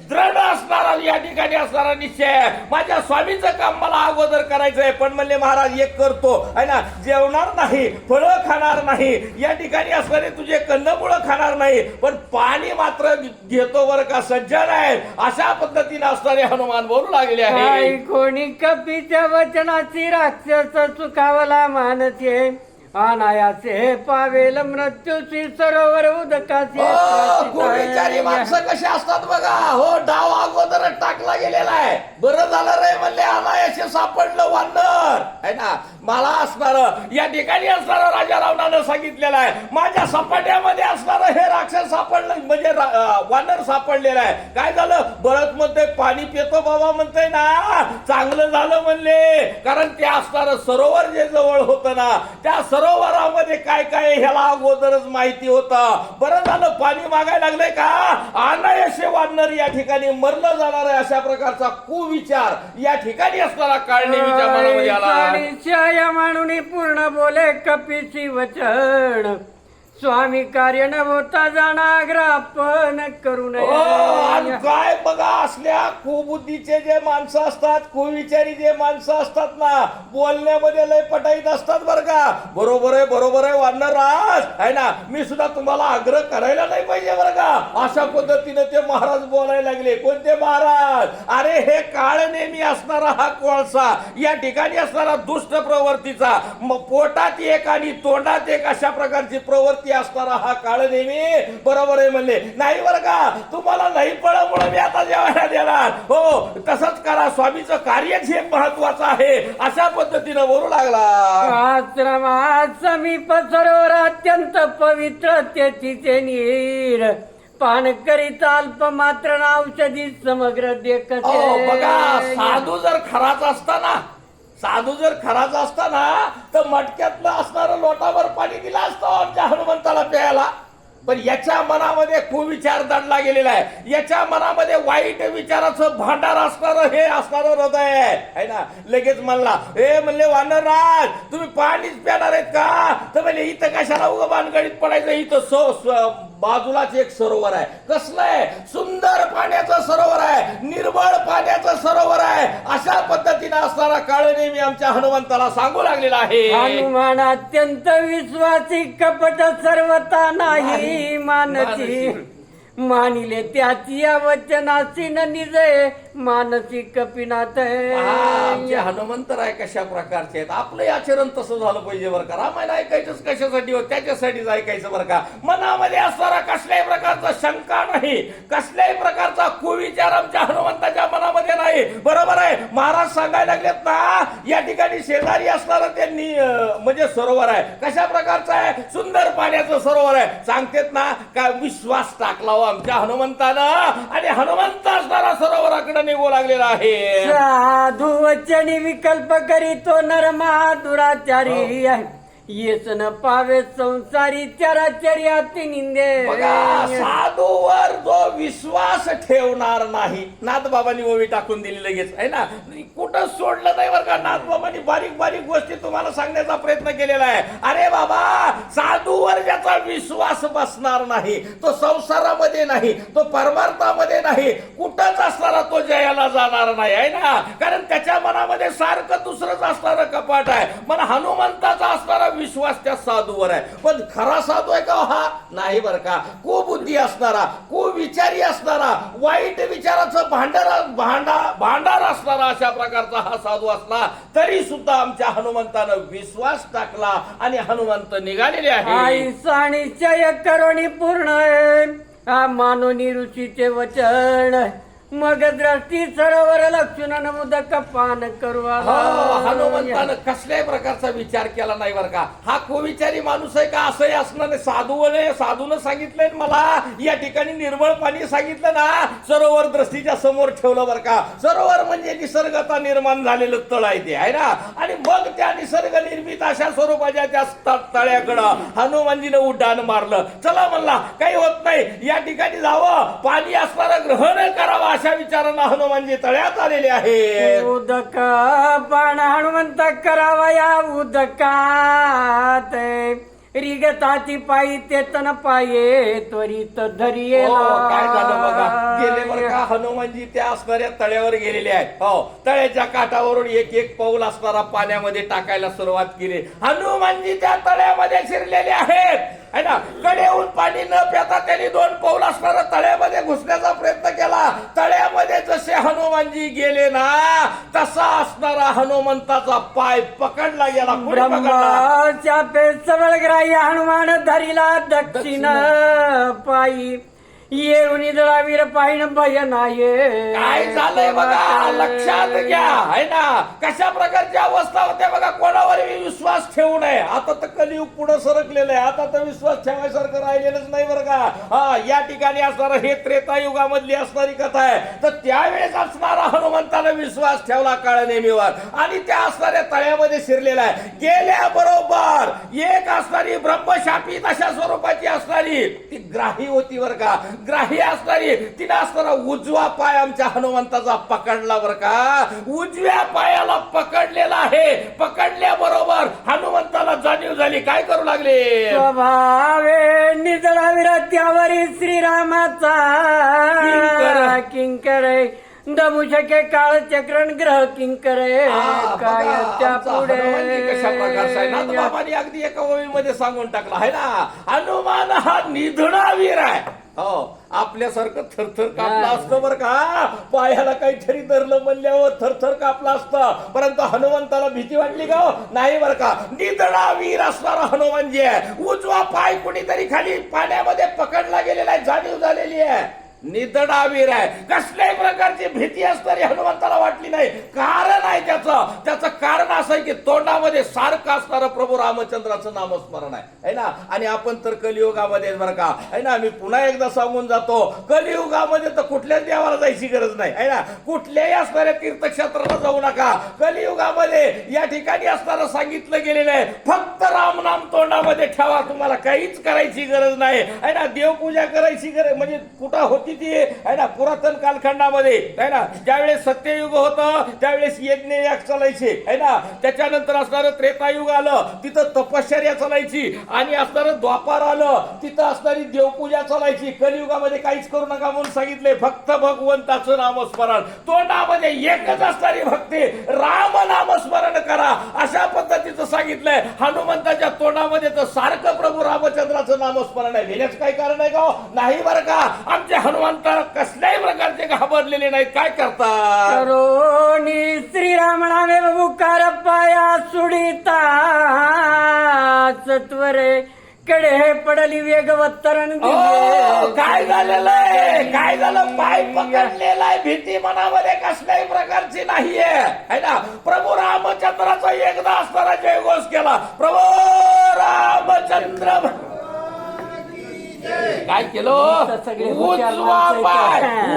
दृढ असणारा या ठिकाणी असणारा निश्चय, माझ्या स्वामीचं काम मला अगोदर करायचंय. पण म्हणले महाराज एक करतो आहे ना, जेवणार नाही, फळं खाणार नाही, या ठिकाणी असणारे तुझे कंदमुळं खाणार नाही, पण पाणी मात्र घेतो बरं का, सज्जन आहे. अशा पद्धतीने असणारे हनुमान बोलू लागले आहे.
कोणी कपीच्या वचनाची राक्षस चुकावला मानते, अनायासे पावेल मृत्यूची सरोवर उदकाची.
विचारी माणसं कशी असतात बघा. हो, डाव अगोदर टाकला गेलेला आहे. बरं झालं रे म्हणले, अनायासे सापडलं वानर आहे ना. मला असणार या ठिकाणी असणारा राजा रावणानं सांगितलेलं आहे, माझ्या सपाट्यामध्ये असणारं हे राक्षस सापडलं, म्हणजे वानर सापडलेलं आहे. काय झालं, बरंच म्हणतोय पाणी पितो बाबा, म्हणतोय ना चांगलं झालं म्हणले, कारण ते असणारं सरोवर जे जवळ होतं ना, त्या सरोवरामध्ये काय काय ह्याला अगोदरच माहिती होतं. बरं झालं पाणी मागायला लागलंय का, अनायासे वानर या ठिकाणी मरलं जाणार आहे, अशा प्रकारचा कुविचार या ठिकाणी असणारा काळनेमीच्या मनामध्ये आला.
या म्हणून पूर्ण बोले कपीची वचन, स्वामी कार्य न होता जाणा आग्रह आपण करू
आणि
नये.
काय बघा, असल्या कुबुद्धीचे जे माणसं असतात, कुविचारी जे माणसं असतात ना, बोलण्यामध्ये लय पटाईत असतात बरं का. बरोबर आहे वानरराज आहे ना. मी सुद्धा तुम्हाला आग्रह करायला नाही पाहिजे बरं का. अशा पद्धतीने ते महाराज बोलायला लागले. कोणते महाराज? अरे हे काळ नेहमी असणारा हा कोळसा, या ठिकाणी असणारा दुष्ट प्रवृत्तीचा, पोटात एक आणि तोंडात एक अशा प्रकारची प्रवृत्ती असणारा हा काळ नेहमी. बरोबर आहे म्हणले. नाही बरं का, तुम्हाला नाही पळामुळे मी आता जेवायला देणार. हो, तसंच करा. स्वामीचं कार्यच हे महत्वाचं आहे. अशा पद्धतीनं बोलू लागला.
आश्रमात समीप सरोवर अत्यंत पवित्र तेथीचे नीर पान करीत अल्प मात्र औषधी समग्र
बघा,
देखते.
साधू जर खराच असताना तर मटक्यातलं असणारं लोटाभर पाणी दिलं असतं आमच्या हनुमंताला प्यायला. पण याच्या मनामध्ये कुविचार दडला गेलेला आहे. याच्या मनामध्ये वाईट विचाराचं भांडार असणारं हे असणारं हृदय आहे ना. लगेच म्हणला, हे म्हणले वानरराज, तुम्ही पाणीच प्याणार आहेत का? तर म्हणजे इथं कशाला उगा भानगडीत पडायचं. इथं बाजूलाच एक सरोवर आहे. कसलं आहे? सुंदर पाण्याचं सरोवर आहे, निर्मळ पाण्याचं सरोवर आहे. अशा पद्धतीने असणारा काळ नेहमी आमच्या हनुमंताला सांगू लागलेला आहे.
हनुमान अत्यंत विश्वासी, कपट सर्वता नाही मानसी. मानिले त्याची या वचनाची न निजे मानसी कपिनाथ.
आमचे हनुमंतराय कशा प्रकारचे आहेत. आपलं आचरण तसं झालं पाहिजे बरं का. रामायण ऐकायचंच कशासाठी हो? त्याच्यासाठीच ऐकायचं बरं का. मनामध्ये असणारा कसल्याही प्रकारचा शंका नाही, कसल्याही प्रकारचा कुविचार आमच्या हनुमंताच्या मनामध्ये नाही. बरोबर आहे. महाराज सांगायला लागलेत ना, या ठिकाणी शेजारी असणारं त्यांनी म्हणजे सरोवर आहे. कशा प्रकारचं आहे? सुंदर पाण्याचं सरोवर आहे. सांगतेत ना का विश्वास टाकला आमच्या हनुमंतानं, आणि हनुमंत असणारा सरोवराकडे निघू लागलेला आहे.
साधू वचनी विकल्प करीतो नरमा दुराचारी. येच न पावे संसारी चराचरी अति निंदे.
बघा, साधूवर जो विश्वास ठेवणार नाही, नाथबाबांनी ओवी टाकून दिली लगेच आहे ना. कुठं सोडलं नाही बरं का. नाथबाबांनी बारीक बारीक गोष्टी तुम्हाला सांगण्याचा प्रयत्न केलेला आहे. अरे बाबा, साधूवर ज्याचा विश्वास बसणार नाही, तो संसारामध्ये नाही, तो परमार्थामध्ये नाही, कुठंच असणारा तो जयाला जाणार नाही आहे ना. कारण त्याच्या मनामध्ये सारखं दुसरंच असणारं कपाट आहे. मला हनुमंताचा असणारा विश्वास त्या साधूवर आहे. पण खरा साधू आहे का हा? नाही बरं का. कुबुद्धी असणारा, कुविचारी असणारा, वाईट विचाराचं भांडार असणारा अशा प्रकारचा हा साधू असला तरी सुद्धा आमच्या हनुमंतानं विश्वास टाकला आणि हनुमंत निघालेले आहे.
आईसाणीच्या करोणी पूर्ण मानोनी ऋषीचे वचन. मग दृष्टी सरोवर लक्ष्मण मुदक पान करू.
हनुमंतानं कसल्याही प्रकारचा विचार केला नाही बरं का. हा कुविचारी माणूस आहे का? असंही असणार नाही. साधूनं सांगितलंय मला, या ठिकाणी निर्मळ पाणी सांगितलं ना, सरोवर दृष्टीच्या समोर ठेवलं बरं का. सरोवर म्हणजे निसर्गता निर्माण झालेलं तळ आहे ते आहे ना. आणि मग त्या निसर्ग निर्मित अशा स्वरूपाच्या त्या तळ्याकडं हनुमानजीनं उड्डाण मारलं. चला म्हणला, काही होत नाही, या ठिकाणी जावं, पाणी असणारं ग्रहण करावं, अशा विचारांना हनुमानजी तळ्यात आलेले आहे.
उदक पान हनुमंत करावा या उदकात. रिगताची पायी तेतन पाये त्वरित धरिये.
काय झालं बघा. गेले बरं का हनुमानजी त्या असणाऱ्या तळ्यावर गेलेले आहेत. हो, तळ्याच्या काठावरून एक एक पाऊल असणारा पाण्यामध्ये टाकायला सुरुवात केली. हनुमानजी त्या तळ्यामध्ये शिरलेले आहेत है ना. कडेहून पाणी न पिता त्यांनी 2 पाऊल असणारा तळ्यामध्ये घुसण्याचा प्रयत्न केला. तळ्यामध्ये जसे हनुमानजी गेले ना, तसा असणारा हनुमंताचा पाय पकडला गेला.
ब्रह्माच्या पेसवळग्राही हनुमान धरिला दक्षिण पायी. येऊन जळावीर पाहिण भय नाये.
काय झालंय बघा, लक्षात घ्या है ना. कशा प्रकारची अवस्था होते बघा. कोणावरही विश्वास ठेवू नये. आता तर कलियुग पुढे सरकलेलं आहे. आता तर विश्वास ठेवायसारखं राहिलेलंच नाही बरं का. हा, या ठिकाणी असणारं हे त्रेतायुगामधली असणारी कथा आहे. तर त्यावेळेस असणारा हनुमंतानं विश्वास ठेवला काळ नेहमीवर आणि त्या असणाऱ्या तळ्यामध्ये शिरलेला आहे. गेल्याबरोबर एक असणारी ब्रह्मशापित अशा स्वरूपाची असणारी ती ग्राही होती बरं का. ग्राही असणारी तिने असणारा उजवा पाय आमच्या हनुमंताचा पकडला बर का. उजव्या पायाला पकडलेला आहे. पकडल्याबरोबर हनुमंताला जाणीव झाली. काय करू लागले.
स्वभावे निजळाविरा त्यावरी श्रीरामाचा किंकर दमू शके काळ चक्रण ग्रह किंकर काय त्या पुढे
बाबांनी अगदी एका ओळीमध्ये सांगून टाकला आहे ना. हनुमान हा निधडा वीर आहे. हो, आपल्यासारखं थरथर कापला असतं बरं का. पायाला काहीतरी धरलं म्हणल्यावर थरथर कापला असतं. परंतु हनुमंताला भीती वाटली का. नाही बरं का. निधडा वीर असणारा हनुमान जी आहे. उजवा पाय कुणीतरी खाली पाण्यामध्ये पकडला गेलेला आहे. जाणीव झालेली आहे. निधडा वीर आहे. कसल्याही प्रकारची भीती असणारी हनुमंताला वाटली नाही. कारण आहे त्याचं कारण असं आहे की तोंडामध्ये सारखं असणारं प्रभू रामचंद्राचं नामस्मरण आहे ना. आणि आपण तर कलियुगामध्ये बरं का आहे ना. मी पुन्हा एकदा सांगून जातो, कलियुगामध्ये तर कुठल्याच देवाला जायची गरज नाही आहे ना. कुठल्याही असणाऱ्या तीर्थक्षेत्राला जाऊ नका. कलियुगामध्ये या ठिकाणी असणारं सांगितलं गेलेलं आहे, फक्त राम नाम तोंडामध्ये ठेवा. तुम्हाला काहीच करायची गरज नाही आहे ना. देवपूजा करायची गरज म्हणजे कुठं होती ती आहे ना. पुरातन कालखंडामध्ये आहे ना, ज्यावेळेस सत्ययुग होतं त्यावेळेस यज्ञ याग चालायचे आहे ना. त्याच्यानंतर असणारं त्रेतायुग आलं, तिथं तपश्चर्या चालायची. आणि असणारं द्वापार आलं, तिथं असणारी देवपूजा चालायची. कलियुगामध्ये काहीच करू नका म्हणून सांगितले, फक्त भगवंताचं नामस्मरण. तोंडामध्ये एकच असणारी भक्ती, राम नामस्मरण करा अशा पद्धतीचं सांगितलंय. हनुमंताच्या तोंडामध्ये तर सारखं प्रभू रामचंद्राचं नामस्मरण आहे. घेण्याचं काही कारण आहे का. नाही बरं का. आमचे हनुमंत कसल्याही प्रकारचे घाबरलेले नाहीत. काय करतात.
करोनी श्रीराम नामे बुकार पाया सुडिता सत्वरे कडे पडली वेगवत्तरण.
काय झालेलं आहे. काय झालं. पाय पकडलेला आहे. भीती मनामध्ये कसल्याही प्रकारची नाहीये है ना. प्रभू रामचंद्राचा एकदा असणारा जयघोष केला. प्रभू रामचंद्र काय केलं.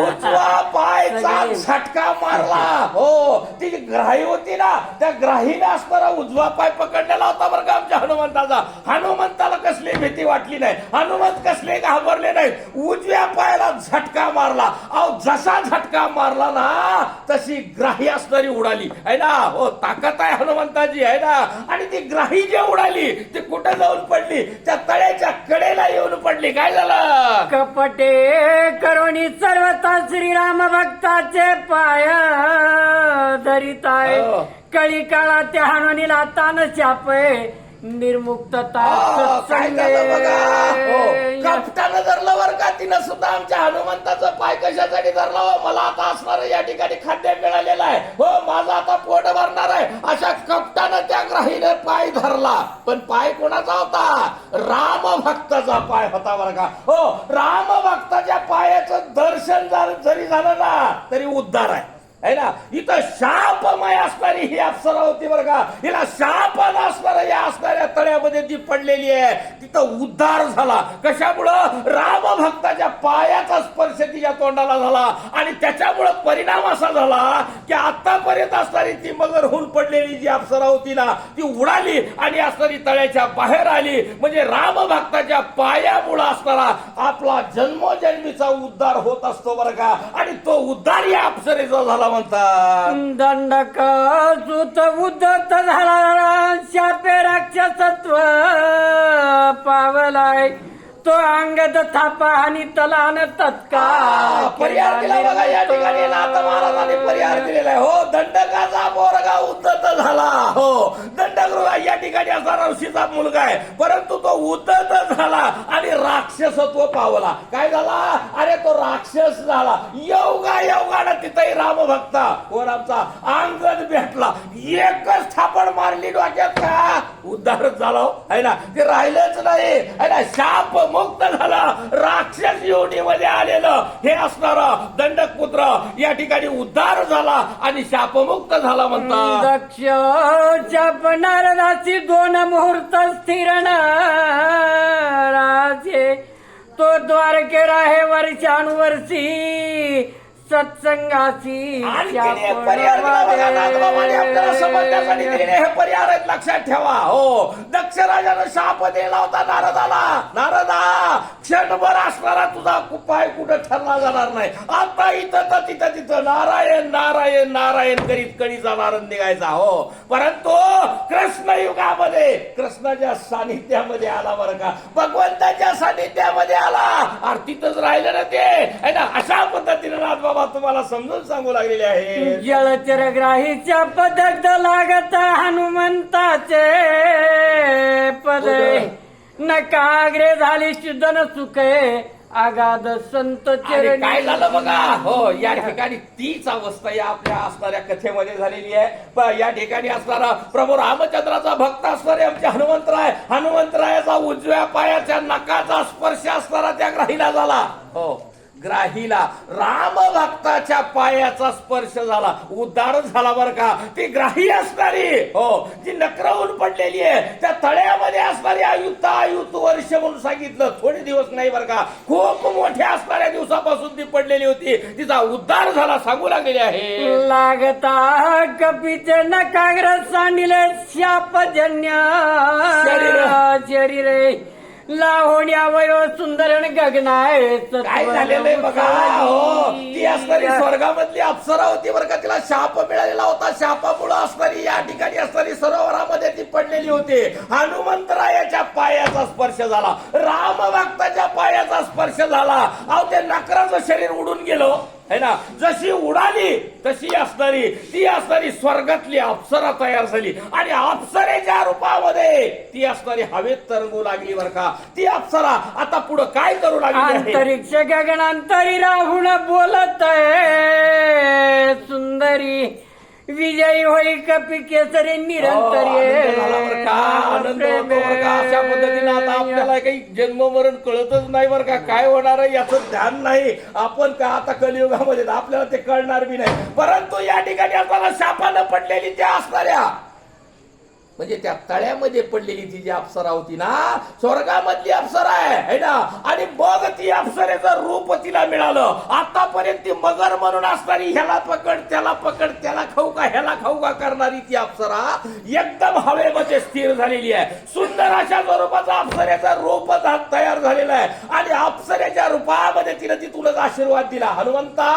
उजवा पायचा झटका मारला. हो, ती ग्राही होती ना, त्या ग्राहीने असणारा उजवा पाय पकडलेला होता बरं का आमच्या हनुमंताचा. हनुमंताला कसली भीती वाटली नाही. हनुमंत कसले घाबरले नाही. उजव्या पायाला झटका मारला. अहो, जसा झटका मारला ना तशी ग्राही असणारी उडाली आहे ना. हो, ताकद आहे हनुमंताची आहे ना. आणि ती ग्राही जी उडाली ती कुठे जाऊन पडली. त्या तळ्याच्या कडेला येऊन पडली. काय झालं.
कपटे करोनी सर्वता श्रीराम भक्ताचे पाय धरिताय. कळी काळा त्या हनुनीला तान चापय निर्मुक्तता.
काय झालं बघा. कपटानं धरलं बरं का. तिनं सुद्धा आमच्या हनुमंताचं पाय कशासाठी धरला. मला आता असणार या ठिकाणी खाद्य मिळालेलं आहे. हो, माझं आता पोट भरणार आहे. अशा कपटानं त्या ग्राहीने पाय धरला. पण पाय कोणाचा होता. राम भक्ताचा पाय होता बरं का. हो, राम भक्ताच्या पायाचं दर्शन जरी झालं ना तरी उद्धार आहे ना. इथं शापमय असणारी ही अप्सरा होती बरं का. हिला शाप असणाऱ्या या असणाऱ्या तळ्यामध्ये ती पडलेली आहे. तिथं उद्धार झाला. कशामुळं. राम भक्ताच्या पायाचा स्पर्श तिच्या तोंडाला झाला. आणि त्याच्यामुळं परिणाम असा झाला की आतापर्यंत असणारी ती मगर होऊन पडलेली जी अप्सरा होती ना ती उडाली आणि असणारी तळ्याच्या बाहेर आली. म्हणजे राम भक्ताच्या पायामुळं असणारा आपला जन्मोजन्मीचा उद्धार होत असतो बरं का. आणि तो उद्धार या अप्सरेचा झाला म्हणतात.
दंडक सुत उद्धत झाला शापे राक्षसत्व पावलाय. तो अंगद थापा आणि तलान तत्काळ
पर्याय दिला बघा या ठिकाणी. नाथ महाराजांनी पर्याय दिलेला आहे. हो, दंडकाचा पोरगा उद्धत झाला. हो, दंडक या ठिकाणी असा ऋषीचा मुलगा आहे. परंतु तो उद्धत झाला आणि राक्षसत्व पावला. काय झाला. अरे तो राक्षस झाला. योगानं तिथंही रामभक्ता कोण आमचा अंगद भेटला. एकच थापड मारली डोक्यात का उद्धार झाला आहे ना. ते राहिलंच नाही आहे ना. शाप मुक्त झाला. राक्षस योनीमध्ये आलेलं हे असणारं दंडक पुत्र या ठिकाणी उद्धार झाला आणि शापमुक्त झाला म्हणतात.
दक्ष चाप नारदाची 2 मुहूर्त स्थिर राजे. तो द्वारके राहे वर्षानुवर्षी सत्संगाची.
हे पर्याय लक्षात ठेवा. हो, दक्ष राजानं शाप दिला होता नारदाला. नारदा क्षणभर असणारा तुझा पाय कुठं ठरला जाणार नाही. आता इथं तर तिथं तिथं नारायण नारायण नारायण करीत कळीचा आनंद निघायचा. हो, परंतु कृष्ण युगामध्ये कृष्णाच्या सानिध्यामध्ये आला बरं का, भगवंताच्या सानिध्यामध्ये आला. आणि तिथंच राहिलं ना ते है ना. अशा पद्धतीने नाथ बाबा तुम्हाला समजून सांगू लागलेले आहे.
जलचर ग्राहीच्या पदक लागत हनुमंताचे पद, नकाग्रे झाली शुद्धन सुखे आगाध संत
आणि
चरणी.
काय झालं बघा. हो, या ठिकाणी तीच अवस्था या आपल्या असणाऱ्या कथेमध्ये झालेली आहे. या ठिकाणी असणारा प्रभू रामचंद्राचा भक्त असणारे आमचे हनुमंतराय, हनुमंतरायाचा उजव्या पायाच्या नखाचा स्पर्श असणारा त्या ग्राहीला झाला. हो, ग्राहीला राम भक्ताच्या पायाचा स्पर्श झाला, उद्धार झाला बरं का. ती ग्राही असणारी हो, जी नकरावून पडलेली आहे, त्या तळ्यामध्ये असणारी आयुत वर्ष म्हणून सांगितलं. थोडे दिवस नाही बरं का, खूप मोठ्या असणाऱ्या दिवसापासून ती पडलेली होती. तिचा उद्धार झाला सांगू लागलेली आहे.
लागता कपीचे नकाग्र सांडिले शापजन्य शरीरे लावण्या वयो सुंदर गगनाय.
काय झालेलं आहे बघा. हो, ती असणारी स्वर्गामधली अप्सरा होती बरं का, तिला शाप मिळालेला होता. शापामुळे असणारी या ठिकाणी असणारी सरोवरामध्ये ती पडलेली होती. हनुमंतरायाच्या पायाचा स्पर्श झाला, राम भक्ताच्या पायाचा स्पर्श झाला. अहो, ते नकराचं शरीर उडून गेलो है ना. जशी उडाली तशी असणारी ती असणारी स्वर्गातली अप्सरा तयार झाली. आणि अप्सरेच्या रूपामध्ये ती असणारी हवेत तरंगू लागली बरं का. ती अप्सरा आता पुढे काय करू लागली.
अंतरिक्ष गगनांतरी राहून बोलत आहे सुंदरी, विजयी होई कपी केसरी निरंतर.
आनंद होतो बरं का. अशा पद्धतीनं आता आपल्याला काही जन्म मरण कळतच नाही बरं का. काय होणार आहे याचं ध्यान नाही. आपण का आता कलियुगामध्ये आपल्याला ते कळणार बी नाही. परंतु या ठिकाणी आपल्याला शापानं पडलेली त्या असणाऱ्या म्हणजे त्या तळ्यामध्ये पडलेली ती जी अप्सरा होती ना, स्वर्गामधली अप्सरा आहे ना. आणि मग ती अप्सरेचं रूप तिला मिळालं. आतापर्यंत ती मगर म्हणून असणारी ह्याला पकड त्याला पकड, त्याला खाऊ का ह्याला खाऊ का करणारी ती अप्सरा एकदम हवेमध्ये स्थिर झालेली आहे. सुंदर अशा स्वरूपाचा अप्सरेचं रूप तयार झालेलं आहे. आणि अप्सरेच्या रूपामध्ये तिने तिथूनच आशीर्वाद दिला, हनुमंता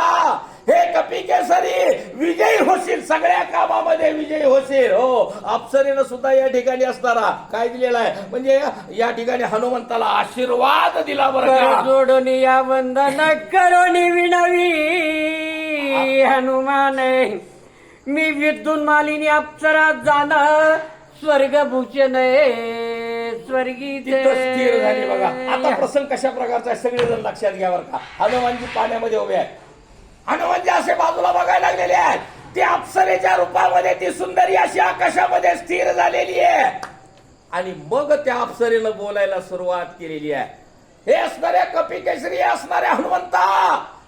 हे कपी केसरी विजयी होशील, सगळ्या कामामध्ये विजयी होशील. हो, अप्सरेनं सुद्धा या ठिकाणी असणारा काय दिलेला आहे म्हणजे या ठिकाणी हनुमंताला आशीर्वाद दिला बरं का.
जोडून या वंदन करोनी विनवी हनुमान, मी विद्युन मालिनी अप्सरा जाणं स्वर्गभूषण स्वर्गी
स्थिर झाली बघा. आता प्रसंग कशा प्रकारचा आहे सगळेजण लक्षात घ्या बरं का. हनुमानजी पाण्यामध्ये उभे आहेत, हनुमानजी असे बाजूला बघायला लागलेले आहेत. ती अप्सरेच्या रूपामध्ये ती सुंदरी अशी आकाशामध्ये स्थिर झालेली आहे. आणि मग त्या अप्सरेनं बोलायला सुरुवात केलेली आहे. हे असणाऱ्या कपी केसरी असणाऱ्या हनुमंता,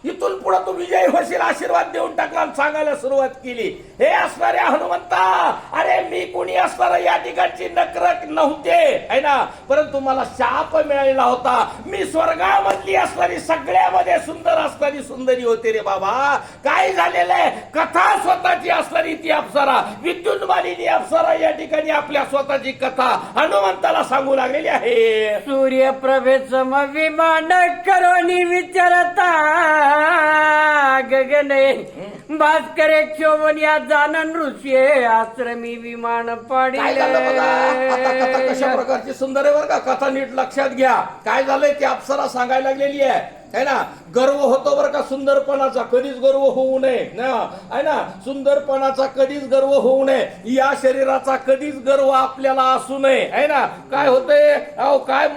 इथून पुढे तू विजयी होशील आशीर्वाद देऊन टाकला आणि सांगायला सुरुवात केली. हे असणाऱ्या हनुमंता, अरे मी कुणी असणारा या ठिकाणची नकरक नव्हते है ना, परंतु मला शाप मिळालेला होता. मी स्वर्गामधली असणारी सगळ्यामध्ये सुंदर असणारी सुंदरी होते रे बाबा. काय झालेलं आहे, कथा स्वतःची असणारी ती अप्सरा, विद्युन्मालिनी अप्सरा या ठिकाणी आपल्या स्वतःची कथा हनुमंताला सांगू लागलेली आहे.
सूर्यप्रभेसम विमान करोनी विचारता गगने, भास्करे क्षोभनिया जानन ऋषी आश्रमी विमान पाडिले.
आता कथा कशा प्रकारची सुंदर आहे बरं का. कथा नीट लक्षात घ्या. काय झालंय ती अप्सरा सांगायला लागलेली आहे ना. गर्व होतो बरं का सुंदरपणाचा, कधीच गर्व होऊ नये ना, आहे ना. सुंदरपणाचा कधीच गर्व होऊ नये, या शरीराचा कधीच गर्व आपल्याला असू नये आहे ना. काय होतंय, अहो काय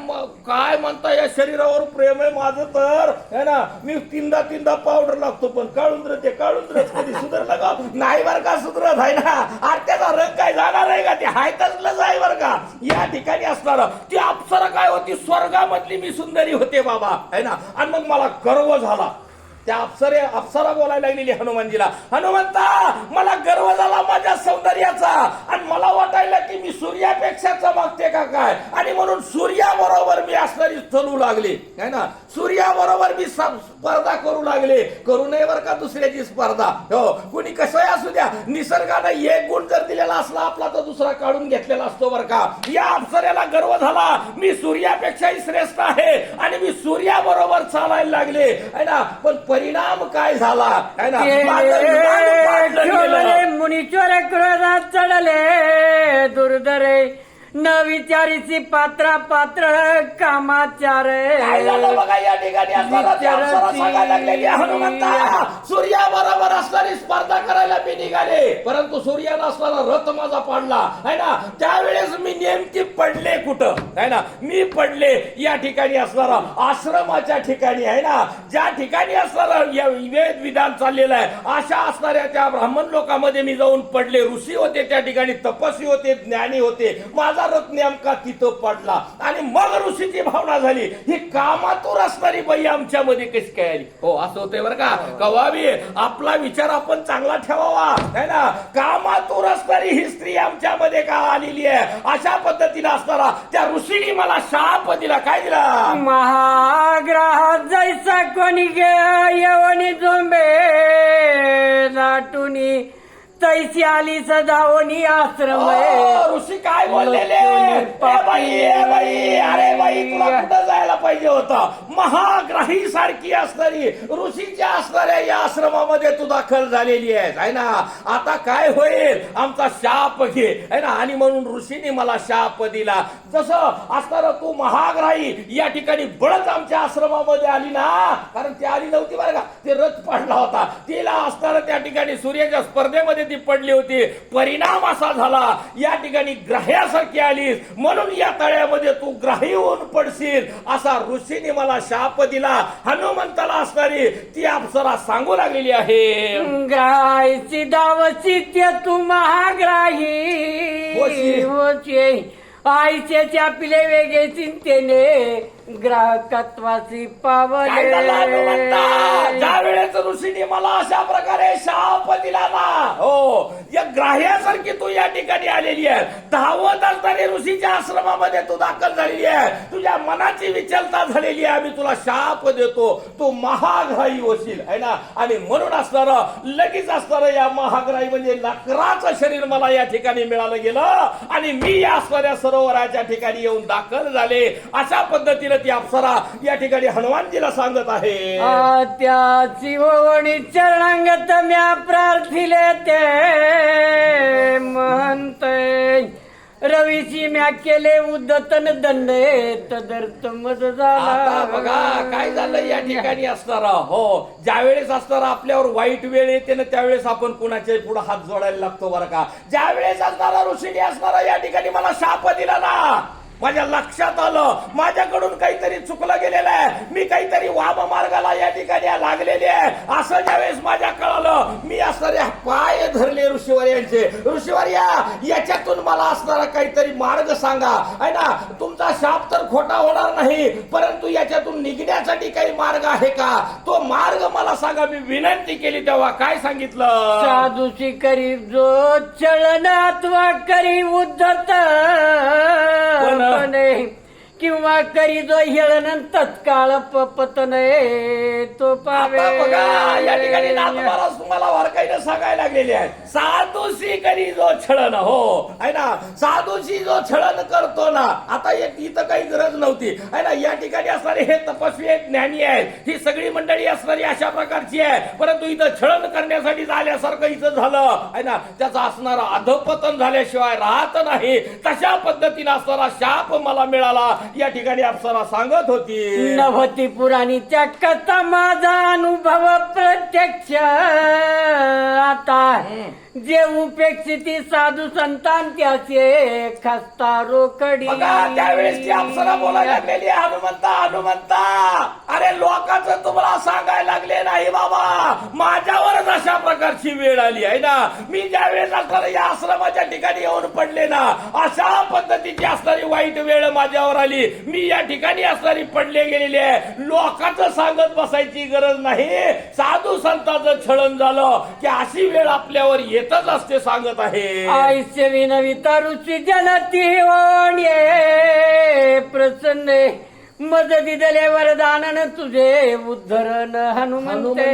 म्हणता, या शरीरावर प्रेम आहे माझं तर है ना. मी तीनदा पावडर लागतो पण काळुंद्र कधी सुधारलं का नाही बरं का, सुधरत आहे ना. आणि त्याचा रंग काय जाणार आहे का, ते हाय तसलंच आहे बरं का. या ठिकाणी असणार ती अप्सरा काय होती, स्वर्गामधली मी सुंदरी होते बाबा है ना. आणि मग मला गर्व झाला. त्या अप्सरा बोलायला लागलेली हनुमानजीला, हनुमंता मला गर्व झाला माझ्या सौंदर्याचा. आणि मला वाटायला की मी सूर्यापेक्षा चमकते का काय, आणि म्हणून सूर्याबरोबर मी असणारी चलू लागले है ना, सूर्याबरोबर मी स्पर्धा करू लागले. करू नये बरं का दुसऱ्याची स्पर्धा. हो, कुणी कसंही असू द्या, निसर्गानं एक गुण जर दिलेला असला आपला तर दुसरा काढून घेतलेला असतो बरं का. या अप्सरेला गर्व झाला, मी सूर्यापेक्षाही श्रेष्ठ आहे आणि मी सूर्याबरोबर चालायला लागले है ना. पण परिणाम काय झाला है ना, माझं विमान पाडलं गेलं.
मुनीश्वर क्रोधात चढले दुर्धरे, न विचारीची पात्र पात्र कामाचार.
काय झालं बघा या ठिकाणी असताना ते अप्सरा सांगायला लागलेली, हनुमंता सूर्याबरोबर असणारी स्पर्धा करायला मी निघाले, परंतु सूर्यानं असणारा रथ माझा पाडला है ना. त्यावेळेस मी नेमकी पडले कुठं है ना, मी पडले या ठिकाणी असणारा आश्रमाच्या ठिकाणी आहे ना, ज्या ठिकाणी असणारं वेद विधान चाललेलं आहे अशा असणाऱ्या त्या ब्राह्मण लोकांमध्ये मी जाऊन पडले. ऋषी होते त्या ठिकाणी, तपस्वी होते, ज्ञानी होते. माझा रथ नेमका तिथं पडला आणि मग ऋषीची भावना झाली, ही कामातूर असणारी बाई आमच्यामध्ये कशी काय आली. हो, असं होतंय बरं का. कवावी आपला विचार आपण चांगला ठेवावा है ना. कामातूर असणारी ही स्त्री आमच्यामध्ये का आलेली आहे, अशा पद्धतीने असणारा त्या ऋषीने मला शाप दिला. काय दिला,
महाग्रह जैसा कोणी गे येवणी झोंबे दाटुनी, तैसी आली सदावणी आश्रम.
ऋषी काय बोललेले, ए बाई अरे बाई तुला कुठं जायला पाहिजे होतं. महाग्राही सारखी असणारी ऋषीच्या असणाऱ्या या आश्रमामध्ये तू दाखल झालेली आहेस है ना. आता काय होईल, आमचा शाप घे है ना. आणि म्हणून ऋषीने मला शाप दिला. जसं असणारा तू महाग्राही या ठिकाणी बळच आमच्या आश्रमामध्ये आली ना, कारण ती आली नव्हती बरं का, ते रथ पाडला होता, तिला असणारा त्या ठिकाणी सूर्याच्या स्पर्धेमध्ये पडली होती. परिणाम असा झाला या ठिकाणी ग्राह्यासारखी आलीस, म्हणून या तळ्यामध्ये तू ग्राही होऊन पडशील असा ऋषीने मला शाप दिला. हनुमंताला असणारी ती अप्सरा सांगू लागलेली आहे,
ग्राहायची दावची ते तू महाग्राही होची, आईचे आपले वेगळे चिंतेने ग्राहकत्वाची पावले.
ज्या वेळेस ऋषीने मला अशा प्रकारे शाप दिला ना, हो या ग्राह्यासारखी तू या ठिकाणी आलेली आहे, धावत असणारी ऋषीच्या आश्रमामध्ये तू दाखल झालेली आहे. तुझ्या मनाची विचलता झालेली आहे, मी तुला शाप देतो, तू महाग्राही होशील है ना. आणि म्हणून असणारं लगेच असणारं या महाग्राही म्हणजे लाकराचं शरीर मला या ठिकाणी मिळालं गेलं आणि मी या असणाऱ्या सरोवराच्या ठिकाणी येऊन दाखल झाले. अशा पद्धतीने ती अप्सरा या ठिकाणी हनुमानजीला सांगत आहे,
त्याची ओवणी चरणांगत म्या प्रार्थिले ते म्हणते, रवीची म्या केले उद्दतन दंडे तदर्थ मज झाला.
आता बघा काय झालं या ठिकाणी असणारा, हो ज्यावेळेस असणारा आपल्यावर वाईट वेळ येते ना त्यावेळेस आपण कुणाच्या पुढे हात जोडायला लागतो बरं का. ज्यावेळेस असणारा ऋषीने असणारा या ठिकाणी मला शाप दिला ना, माझ्या लक्षात आलं माझ्याकडून काहीतरी चुकलं गेलेलं आहे, मी काहीतरी वाम मार्गाला या ठिकाणी लागलेले आहे. असं ज्यावेळेस माझ्या कळालं, मी असणारे पाय धरले ऋषीवर्यांचे, ऋषीवर्या याच्यातून मला असणारा काहीतरी मार्ग सांगा है ना. तुमचा शाप तर खोटा होणार नाही, परंतु याच्यातून निघण्यासाठी काही मार्ग आहे का, तो मार्ग मला सांगा. मी विनंती केली तेव्हा काय सांगितलं,
साधूची करी जो चलन अथवा करी उद्धत किंवा करी जो हेळन तत्काळ पतने तो पावे.
बघा या ठिकाणी नाथमहाराज तुम्हाला वारकाईनं सांगायला लागलेले आहे, साधूशी करी जो छळन, हो आहे ना, साधूशी जो छळन करतो ना. आता इथं काही गरज नव्हती आहे ना, या ठिकाणी असणारे हे तपस्वी आहेत, ज्ञानी आहेत, ही सगळी मंडळी असणारी अशा प्रकारची आहे, परंतु इथं छळन करण्यासाठी झाल्यासारखं इथं झालं आहे ना. त्याचा असणारा अधपतन झाल्याशिवाय राहत नाही, तशा पद्धतीने असणारा शाप मला मिळाला या ठिकाणी अप्सरा सांगत होती.
नभती पुराणी त्या कथा माझा अनुभव प्रत्यक्ष, आता जे उपेक्षिती साधू संतान त्याचे खस्ता रोकडी.
त्यावेळेस ती अप्सरा बोलायला लागलेली, हनुमंता हनुमंता अरे लोकांचं तुम्हाला सांगायला लागले नाही बाबा, माझ्यावरच अशा प्रकारची वेळ आली आहे ना. मी ज्यावेळेस असणार या आश्रमाच्या ठिकाणी येऊन पडले ना, अशा पद्धतीची असणारी वाईट वेळ माझ्यावर आली, मी या ठिकाणी असणारी पडले गेलेली आहे. लोकांचं सांगत बसायची गरज नाही, साधू संतांचं छळण झालं की अशी वेळ आपल्यावर येत येतच असते सांगत आहे.
आयुष्य विनविता ऋषी जनती वाण्ये प्रसन्न मज दिदले वरदानन तुझे उद्धरण हनुमंते.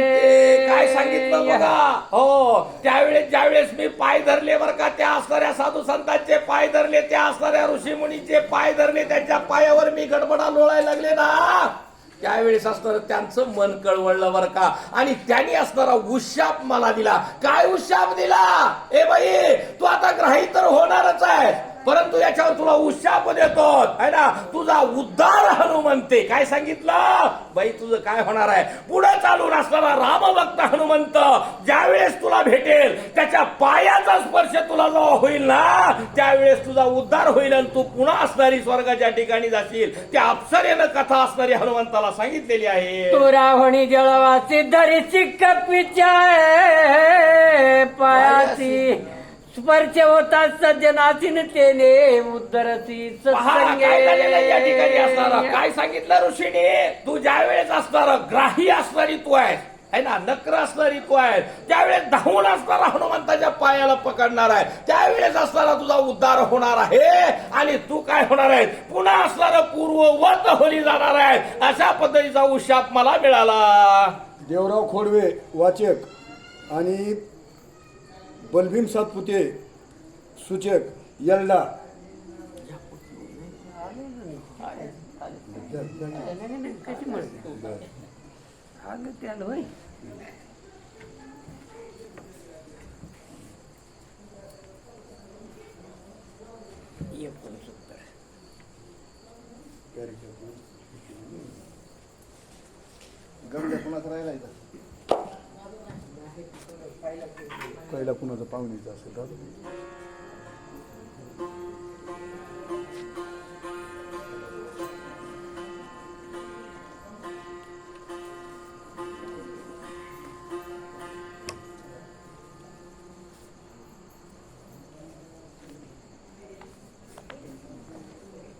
काय सांगितलं बघा. हो, त्यावेळेस ज्यावेळेस मी पाय धरले बर का, त्या असणाऱ्या साधू संतांचे पाय धरले, त्या असणाऱ्या ऋषी मुनीचे पाय धरले, त्यांच्या पायावर मी गडबडा लोळायला लागले ना, त्यावेळेस असणार त्यांचं मन कळवळलं बर का. आणि त्यांनी असणारा उशाप मला दिला. काय उशाप दिला? ए बाई, तू आता ग्राही तर होणारच आहे, परंतु याच्यावर तुला उशाप देतो है ना, तुझा उद्धार हनुमंते. काय सांगितलं बाई? तुझं काय होणार आहे? पुढे चालून असणारा रामभक्त हनुमंत ज्यावेळेस तुला भेटेल, त्याच्या पायाचा स्पर्श तुला जेव्हा होईल ना, त्यावेळेस तुझा उद्धार होईल आणि तू पुन्हा असणारी स्वर्गाच्या ठिकाणी जाशील. त्या अप्सरेनं कथा असणारी हनुमंताला सांगितलेली आहे.
तू रावणी जळवासी धरीची कपीच्या पायाची स्पर्श होता सज्जनासीन तेने उद्धरती
पहा,
सत्संगे.
काय झालेलं आहे या ठिकाणी असणारा. काय सांगितलं ऋषीने? तू ज्यावेळेस असणार ग्राही असणारी तू आहेस है ना, नक्र असणारी तू आहे, त्यावेळेस धावून असणारा हनुमंताच्या पायाला पकडणार आहे, त्यावेळेस असणारा तुझा उद्धार होणार आहे. आणि तू काय होणार आहे? पुन्हा असणारा पूर्ववत होली जाणार आहे. अशा पद्धतीचा उशाप मला मिळाला.
देवराव खोडवे वाचक आणि बलभीम सातपुते सूचक यल्ला.
कशी म्हणते आलं त्याला होय.
पहिला कुणाचं पाहुणीचं असेल का?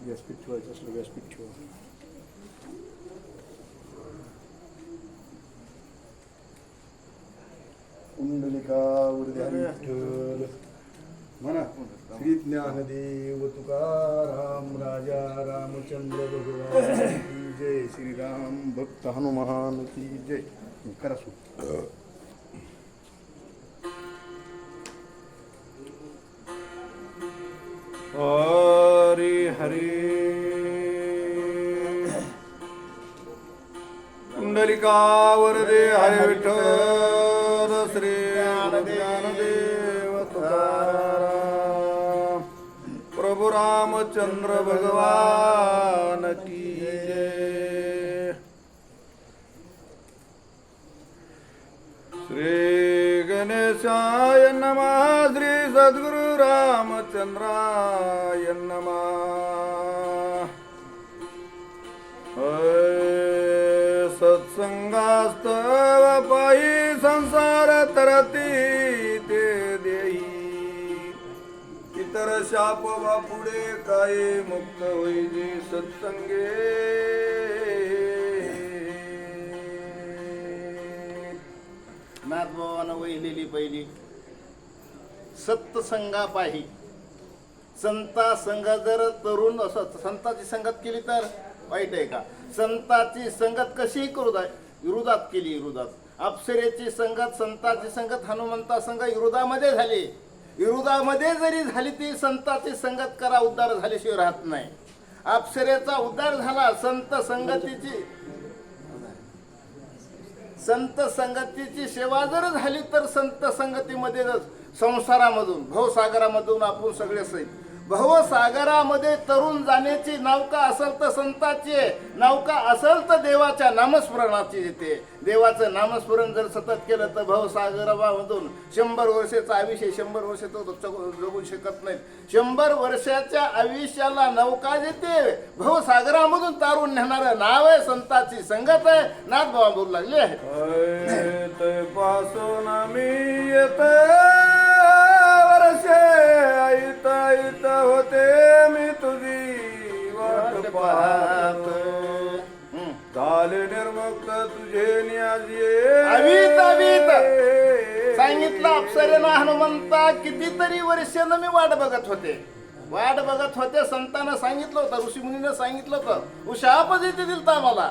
व्यासपीठ ठेवायचं असलं व्यासपीठ ठेवा. कुंडलिका उर्ध्यारी विठ्ठल म्हणा. श्री ज्ञानदेव तुकाराम राजा रामचंद्र भगवान की जय. श्रीराम भक्त हनुमान की जय. करा सु. हरी हरी. कुंडलिका वरदे हरे विठ्ठल श्री ज्ञानदेव तुकाराम प्रभु रामचंद्र भगवान की जय. श्री गणेशाय नमः. श्री सद्गुरु रामचंद्राय नमः. सत्संगास्तव पायी संसार तरती ते देई. इतर शाप पुढे काय मुक्त होईली सत्संगे.
नाथभावानं वहिलेली पहिली सत्संगा पाही. संता संग जर तरुण असं संताची संगत केली तर वाईट आहे का? संताची संगत कशी विरोधात केली. विरोधात अप्सरेची संगत, संताची संगत हनुमंता संघ विरोधामध्ये झाली. विरोधामध्ये जरी झाली ती संताची संगत करा, उद्धार झाल्याशिवाय राहत नाही. अप्सरेचा उद्धार झाला. संत संगतीची सेवा जर झाली तर संत संगतीमध्ये संसारामधून भवसागरामधून आपण सगळे सहित. भवसागरामध्ये तरुण जाण्याची नौका असेल तर संताची आहे, नौका असेल तर देवाच्या नामस्मरणाची येते. देवाचं नामस्मरण जर सतत केलं तर भवसागरामधून 100 वर्षाचं आयुष्य 100 वर्ष तो जगू शकत नाही. 100 वर्षाच्या आयुष्याला नौका येते. भवसागरामधून तारून नेणारं नाव आहे संताची संगत आहे. नाथ बाबा बोलू लागले आहे
पासून मी येत वर्षे ऐता होते मी तुझी वाट पाहत. झाले निर्मुक्त तुझे न्याज
अवीत सांगितलं अप्सरेनं हनुमंता कितीतरी वर्षानं मी वाट बघत होते संतांना सांगितलं होतं, ऋषीमुनीनं सांगितलं होतं, शाप जिथे दिलता मला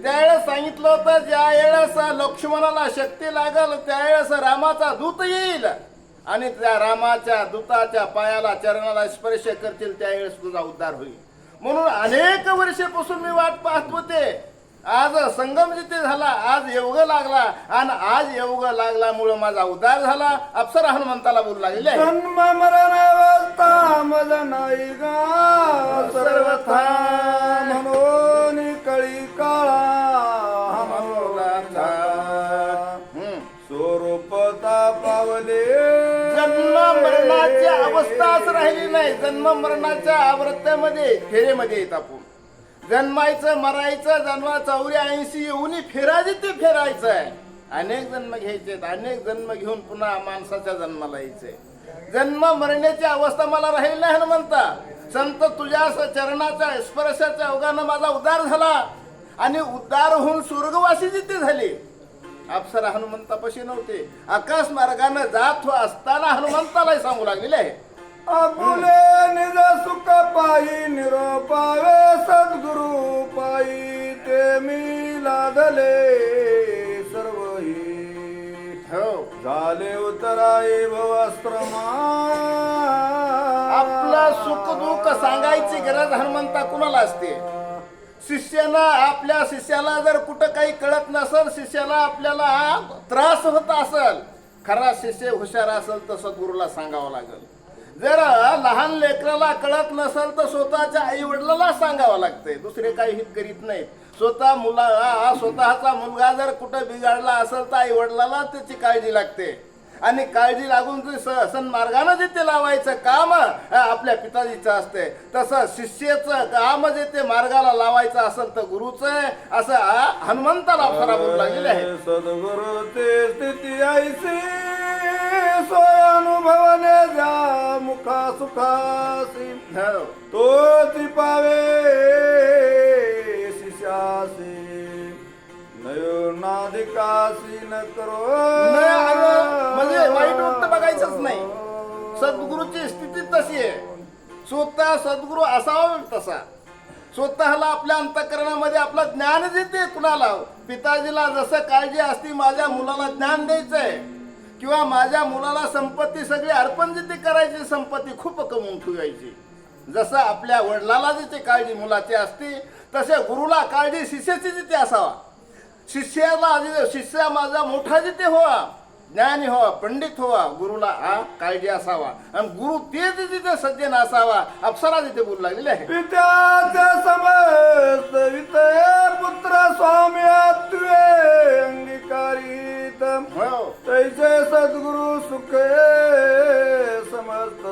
त्यावेळेस सांगितलं होतं ज्या वेळेस लक्ष्मणाला शक्ती लागल त्यावेळेस रामाचा दूत येईल आणि त्या रामाच्या दूताच्या पायाला चरणाला स्पर्श करतील त्यावेळेस तुझा उद्धार होईल. म्हणून अनेक वर्षापासून मी वाट पाहत होते. आज संगम जिथे झाला, आज योग लागला आणि आज योग लागल्यामुळे माझा उद्धार झाला. अप्सरा हनुमंताला बोलू लागले
जन्म मरणावस्था मज नाही गा सर्वथा म्हणून कळी काळा हमोलाचा स्वरूपता पावले.
जन्म मरणाची अवस्थाच राहिली नाही. जन्म मरणाच्या आवृत्त्यामध्ये फेरेमध्ये येत आपण जन्मायचं मरायचं जन्मा 84 येऊन फेरायचे फेरायचं आहे. अनेक जन्म घ्यायचे, अनेक जन्म घेऊन पुन्हा माणसाच्या जन्माला यायचंय. जन्म मरण्याची अवस्था मला राहील नाही हनुमंता. संत तुझ्या चरणाच्या स्पर्शाच्या ओघानं माझा उद्धार झाला आणि उद्धार होऊन स्वर्गवासी जिथे झाले. अप्सरा हनुमंतापाशी नव्हते, आकाश मार्गाने जात असताना हनुमंताला सांगू लागलेले आहे
आपुले निज सुख पायी निरोपावे सद्गुरु पायी ते मी लादले सर्वही
हो.
झाले उतराई भवस्त्रमा.
आपलं सुख दुःख सांगायची गरज हनुमंता कुणाला असते? शिष्याला, आपल्या शिष्याला जर कुठं काही कळत नसेल, शिष्याला आपल्याला त्रास होत असेल, खरा शिष्य हुशार असेल तर सद्गुरूला सांगावं लागेल. जर लहान लेकराला कळत नसेल तर स्वतःच्या आई वडिलाला सांगावं लागतंय. दुसरे काही हित करीत नाहीत. स्वतःचा मुलगा जर कुठं बिघडला असेल तर आई वडिलाला त्याची काळजी लागते आणि काळजी लागून सन्मार्गानं जिथे लावायचं काम आपल्या पिताजीचं असते, तसं शिष्याचं काम जे ते मार्गाला लावायचं असेल तर गुरुचं असं हनुमंताला अप्सरा बोलू लागलेले आहे.
सद्गुरु ते स्थिती ऐसी सोय अनुभवने जा मुखा सुखासी
हो.
तोची पावे शिष्यासी नयोनाधिकासी न करो.
म्हणजे वाईट वक्त बघायचंच नाही. सद्गुरूची स्थिती तशी आहे. स्वतः सद्गुरू असावा तसा. स्वतःला आपल्या अंतःकरणामध्ये आपलं ज्ञान देते. कुणाला पिताजीला जसं काळजी असती माझ्या मुलाला ज्ञान द्यायचंय किंवा माझ्या मुलाला संपत्ती सगळी अर्पण जिथे करायची, संपत्ती खूप कमवून ठेवायची. जसं आपल्या वडिलाला जिथे काळजी मुलाची असते तसे गुरुला काळजी शिष्याची जिथे असावा. शिष्य माझा मोठा जिथे व्हावा, ज्ञानी व्हावा, पंडित व्हावा, गुरुला काळजी असावा आणि गुरु तेच जिथे सज्जन असावा. अप्सरा जिथे बोलू लागलेले आहे
पित्याच्या समस्त वितय पुत्र स्वाम्यात्वे अंगीकारित
हो.
तैसे सद्गुरु सुखे समस्त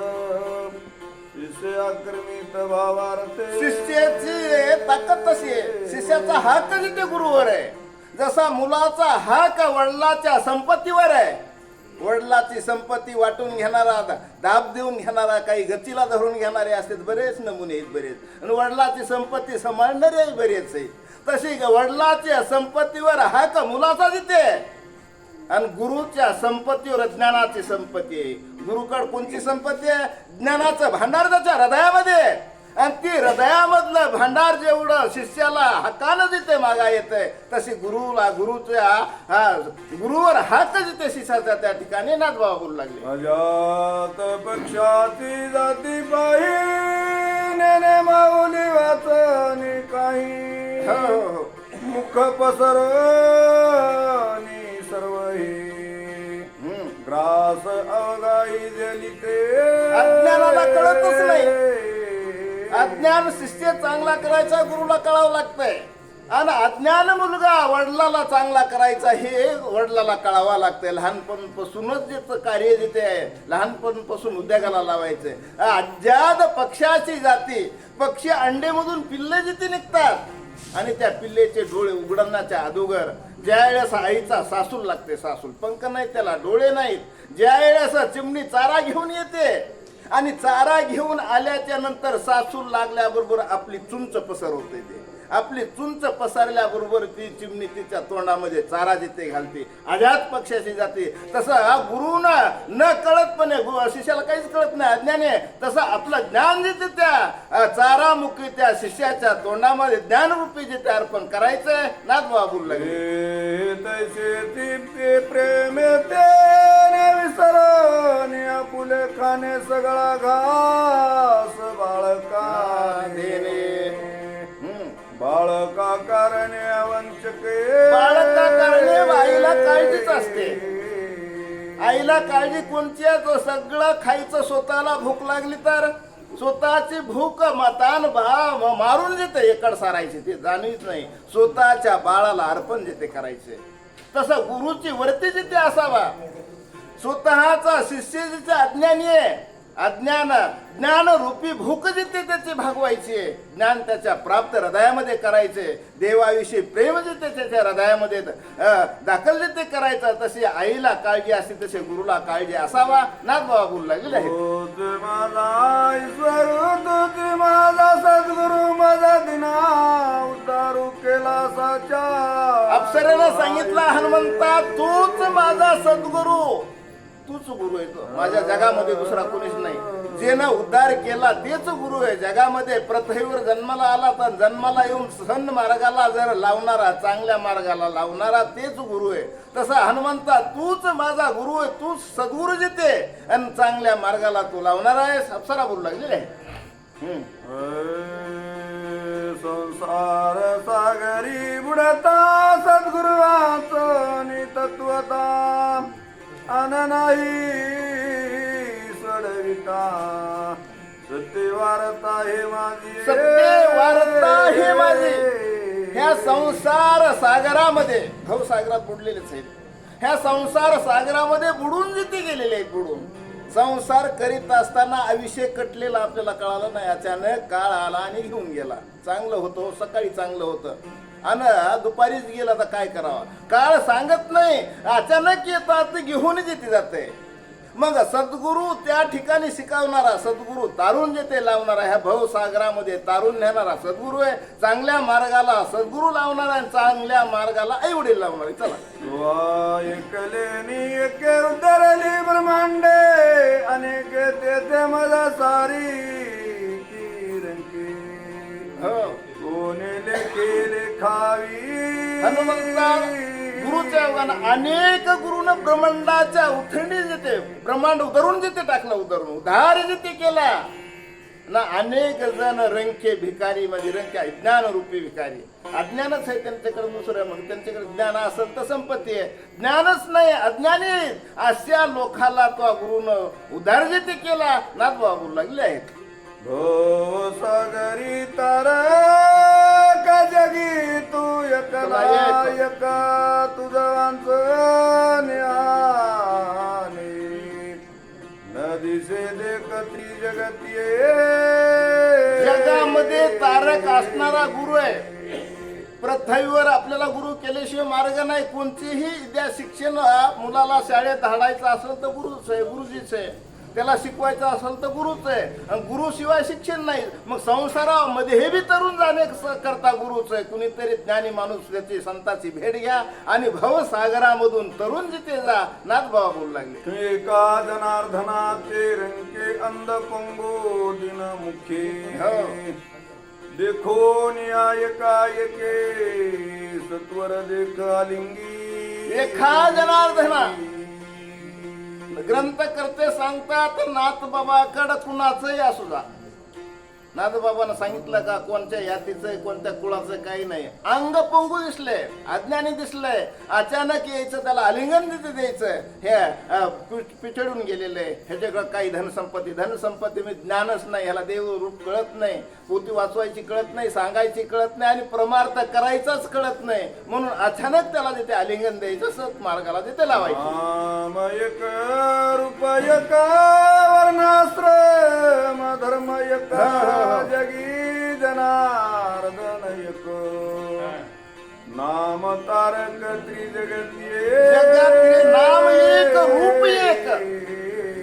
शिष्य आक्रमित भावार्थे.
शिष्याची ताकद तशी आहे. शिष्याचा हक्क जिथे गुरुवर आहे, जसा मुलाचा हक्क वडिलाच्या संपत्तीवर आहे. वडिलाची संपत्ती वाटून घेणारा, दाब देऊन घेणारा, काही गतीला धरून घेणारे असतात, बरेच नमुने आहेत बरेच. आणि वडिलाची संपत्ती सांभाळणारे बरेच आहेत. तशी वडिलाच्या संपत्तीवर हक्क मुलाचा जिथे आणि गुरुच्या संपत्तीवर ज्ञानाची संपत्ती आहे. गुरुकड कोणती संपत्ती आहे? ज्ञानाचं भांडार त्याच्या हृदयामध्ये आणि ती हृदयामधलं भांडार जेवढं शिष्याला हक्कानं जिथे मागा येतंय तशी गुरुला गुरुवर हक्क जिथे शिष्याचा त्या ठिकाणी नाथबाबा बोलू लागले.
अजात पक्षाती जाती पायी नेने माऊली वाचनी काही
हो.
मुख पसरनी सर्वही ग्रास अवगाई जलिते.
अज्ञानाला कळतच नाही. अज्ञान शिष्य चांगला करायचा गुरुला कळावं लागतंय आणि अज्ञान मुलगा वडिलाला चांगला करायचा हे वडिलाला कळावं लागतंय. लहानपणापासूनच जे कार्य जिथे आहे, लहानपणापासून उद्योगाला लावायचंय. अज्ञात पक्षाची जाती, पक्षी अंडेमधून पिल्ले जिथे निघतात आणि त्या पिल्लेचे डोळे उघडण्याच्या अगोदर ज्या वेळेस आईचा सासूल लागते, सासूल पंख नाही त्याला, डोळे नाहीत. ज्या वेळेस चिमणी चारा घेऊन येते आणि चारा घेऊन आल्याच्या नंतर सासूल लागल्याबरोबर आपली चुंच पसरवते ते आपली चुंच पसरल्याबरोबर ती चिमणी तिच्या तोंडामध्ये चारा जिथे घालते, अजात पक्षाशी जाते. तसं गुरुनं न कळतपणे शिष्याला काहीच कळत नाही, अज्ञानी आहे. तसं आपलं ज्ञान जिथे त्या चारामुखी त्या शिष्याच्या तोंडामध्ये ज्ञानरूपी जिथे अर्पण करायचंय, नाथ बाबा बोलू लागले.
तैसे ती प्रेम तेने विसरून आपुले खाणे सगळा घास बाळका
देणे.
बाळका करणे वंचके.
बाळका करणे आईला काळजीच असते. आईला काळजी कोणची आहे? तो सगळं खायचं, स्वतःला भूक लागली तर स्वतःची भूक मतान मारून जिथे एकड सारायची ते जाणवीच नाही, स्वतःच्या बाळाला अर्पण जिथे करायचे. तसं गुरुची वृत्ती जिथे असावा. स्वतःचा शिष्य जिथे अज्ञानी आहे, ज्ञान रूपी भूक जिथे त्याची भागवायची आहे, ज्ञान त्याच्या प्राप्त हृदयामध्ये करायचे, देवाविषयी प्रेम जिथे त्याच्या हृदयामध्ये दाखल जिथे करायचं, तशी आईला काळजी असते तसे गुरुला काळजी असावा. नाथ बाबा बोलू लागलेले आहे.
तोच माझा ईश्वर, तोच माझा सद्गुरु, माझा दिना उतारू केला साचा.
अप्सरेनं सांगितलं, हनुमंता तूच माझा सद्गुरु, तूच गुरु आहे. तो माझ्या जगामध्ये दुसरा कोणीच नाही. जेनं उद्धार केला तेच गुरु आहे जगामध्ये. पृथ्वीवर जन्माला आला तर जन्माला येऊन सन्न मार्गाला जर लावणारा, चांगल्या मार्गाला लावणारा तेच गुरु आहे. तसा हनुमंता तूच माझा गुरु आहे, तूच सद्गुरु जिथे आणि चांगल्या मार्गाला तू लावणारा आहेस. अप्सरा बोलू लागलेले आहे.
संसार सागरी बुडता सद्गुरु वाचनी तत्वता अननाही सडविता. सत्य वार्ता हे माझी,
सत्य वार्ता हे माझी. ह्या संसार सागरामध्ये, भवसागरात बुडलेलेच आहेत. ह्या संसार सागरामध्ये बुडून जिथे गेलेले आहेत, बुडून संसार करीत असताना आयुष्य कटलेलं आपल्याला कळालं नाही. अचानक काळ आला आणि घेऊन गेला. चांगलं होतं, सकाळी चांगलं होतं आणि दुपारीच गेला तर काय करावं. काळ सांगत नाही, अचानक येतात, घेऊन जिथे जाते. मग सद्गुरू त्या ठिकाणी शिकवणारा सद्गुरू, तारून जिथे लावणारा, ह्या भवसागरामध्ये तारून नेणारा सद्गुरू आहे. चांगल्या मार्गाला सद्गुरू लावणारा आणि चांगल्या मार्गाला आई वडील लावणारे. चला.
एकलेनी एके उतरली ब्रह्मांडे अनेक तेथे मला सारी किरंकी.
हो.
कोणी लेखी खावी.
हनुमंता गुरुच्या योगानं अनेक गुरुनं ब्रह्मांडाच्या उथंडी जिथे, ब्रह्मांड उतरून जिथे टाकलं, उद्धार जिथे केला ना. अनेक जण रंके भिकारी म्हणजे रंके अज्ञान रूपी भिकारी. अज्ञानच आहे त्यांच्याकडे, दुसरं मग त्यांच्याकडे ज्ञान असेल तर संपत्ती आहे. ज्ञानच नाही, अज्ञानी अशा लोकाला तो गुरुनं उद्धार जिथे केला. नाथ बाबा बोलू लागले आहेत.
भो सागरी तारका जगी तू एकला एका तुझं न्याने. नदीसे देखत्री जगती.
जगामध्ये तारक असणारा गुरु आहे. पृथ्वीवर आपल्याला गुरु केल्याशिवाय मार्ग नाही. कोणतेही विद्या शिक्षण मुलाला शाळेत धाडायचं असेल तर गुरुच आहे, गुरुजीच आहे. त्याला शिकवायचं असेल तर गुरुच आहे, आणि गुरुशिवाय शिक्षण नाही. मग संसारामध्ये हे बी तरुण जाणे करता गुरुच आहे. कुणीतरी ज्ञानी माणूस त्याची संताची भेट घ्या आणि भवसागरामधून तरुण जिथे जा. नाथ बाबा बोलू लागले.
एका जनार्दनाचे रंके अंध पंगो दिन मुखे. देखो एका एके सत्वर देख लिंगी.
एका जनार्दना ग्रंथ करते सांगतात, नाथ बाबाकडं कुणाचंही असू जा. नाथ बाबांना सांगितलं का कोणत्या यातीचं, कोणत्या कुळाचं काही नाही. अंग पंगू दिसले, अज्ञानी दिसलंय. अचानक यायचं, त्याला आलिंगन तिथे द्यायचं. हे पिछडून गेलेले, ह्याच्याकडे काही धनसंपत्ती मी ज्ञानच नाही, ह्याला देव रूप कळत नाही, पोती वाचवायची कळत नाही, सांगायची कळत नाही आणि परमार्थ करायचाच कळत नाही. म्हणून अचानक त्याला तिथे आलिंगन द्यायचं, सत मार्गाला तिथे लावायचं.
एक रूप एक वर्णाश्रम धर्म एक जगी जनार्दन एक. नाम तारक त्रिजगतीये.
जगातले नाम एक, रूप एक.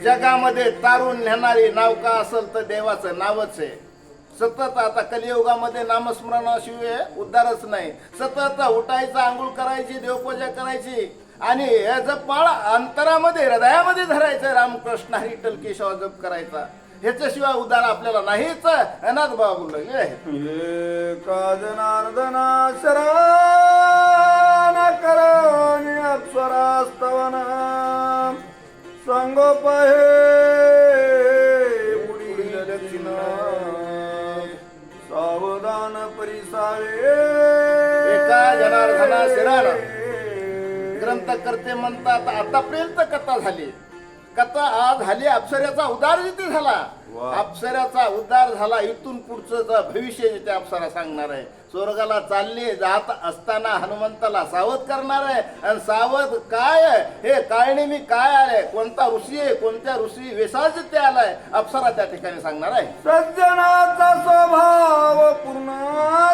जगामध्ये तारून नेणारी नाव का असेल तर देवाचं नावच आहे. सतत आता कलियुगामध्ये नामस्मरणाशिवाय उद्धारच नाही. सतत उठायचं, आंघोळ करायची, देवपूजा करायची आणि हे जप माळा अंतरामध्ये हृदयामध्ये धरायचं. रामकृष्ण हरी विठ्ठल केशव जप करायचा. ह्याच्याशिवाय उद्धार आपल्याला नाहीच. अनाथ बाबा बोलू लागले.
एका जनार्दना शरण करोनी अप्सरास्तवन संगोपहे पुढील दक्षिण सावधान परिसावे.
एका जनार्दना शरण ग्रंथकर्ते म्हणतात आतापर्यंत कथा झाली. कथा आज झाली. अप्सऱ्याचा उद्धार जिथे झाला.
वा.
अप्सऱ्याचा उद्धार झाला. इथून पुढचं भविष्य जिथे अप्सरा सांगणार आहे. स्वर्गाला चालले जात असताना हनुमंताला सावध करणार आहे. आणि सावध काय आहे हे काळनेमी काय आलंय, कोणता ऋषी आहे, कोणत्या ऋषी वेशात जिथे आलाय अप्सरा त्या ठिकाणी सांगणार आहे.
सज्जनाचा स्वभाव पूर्ण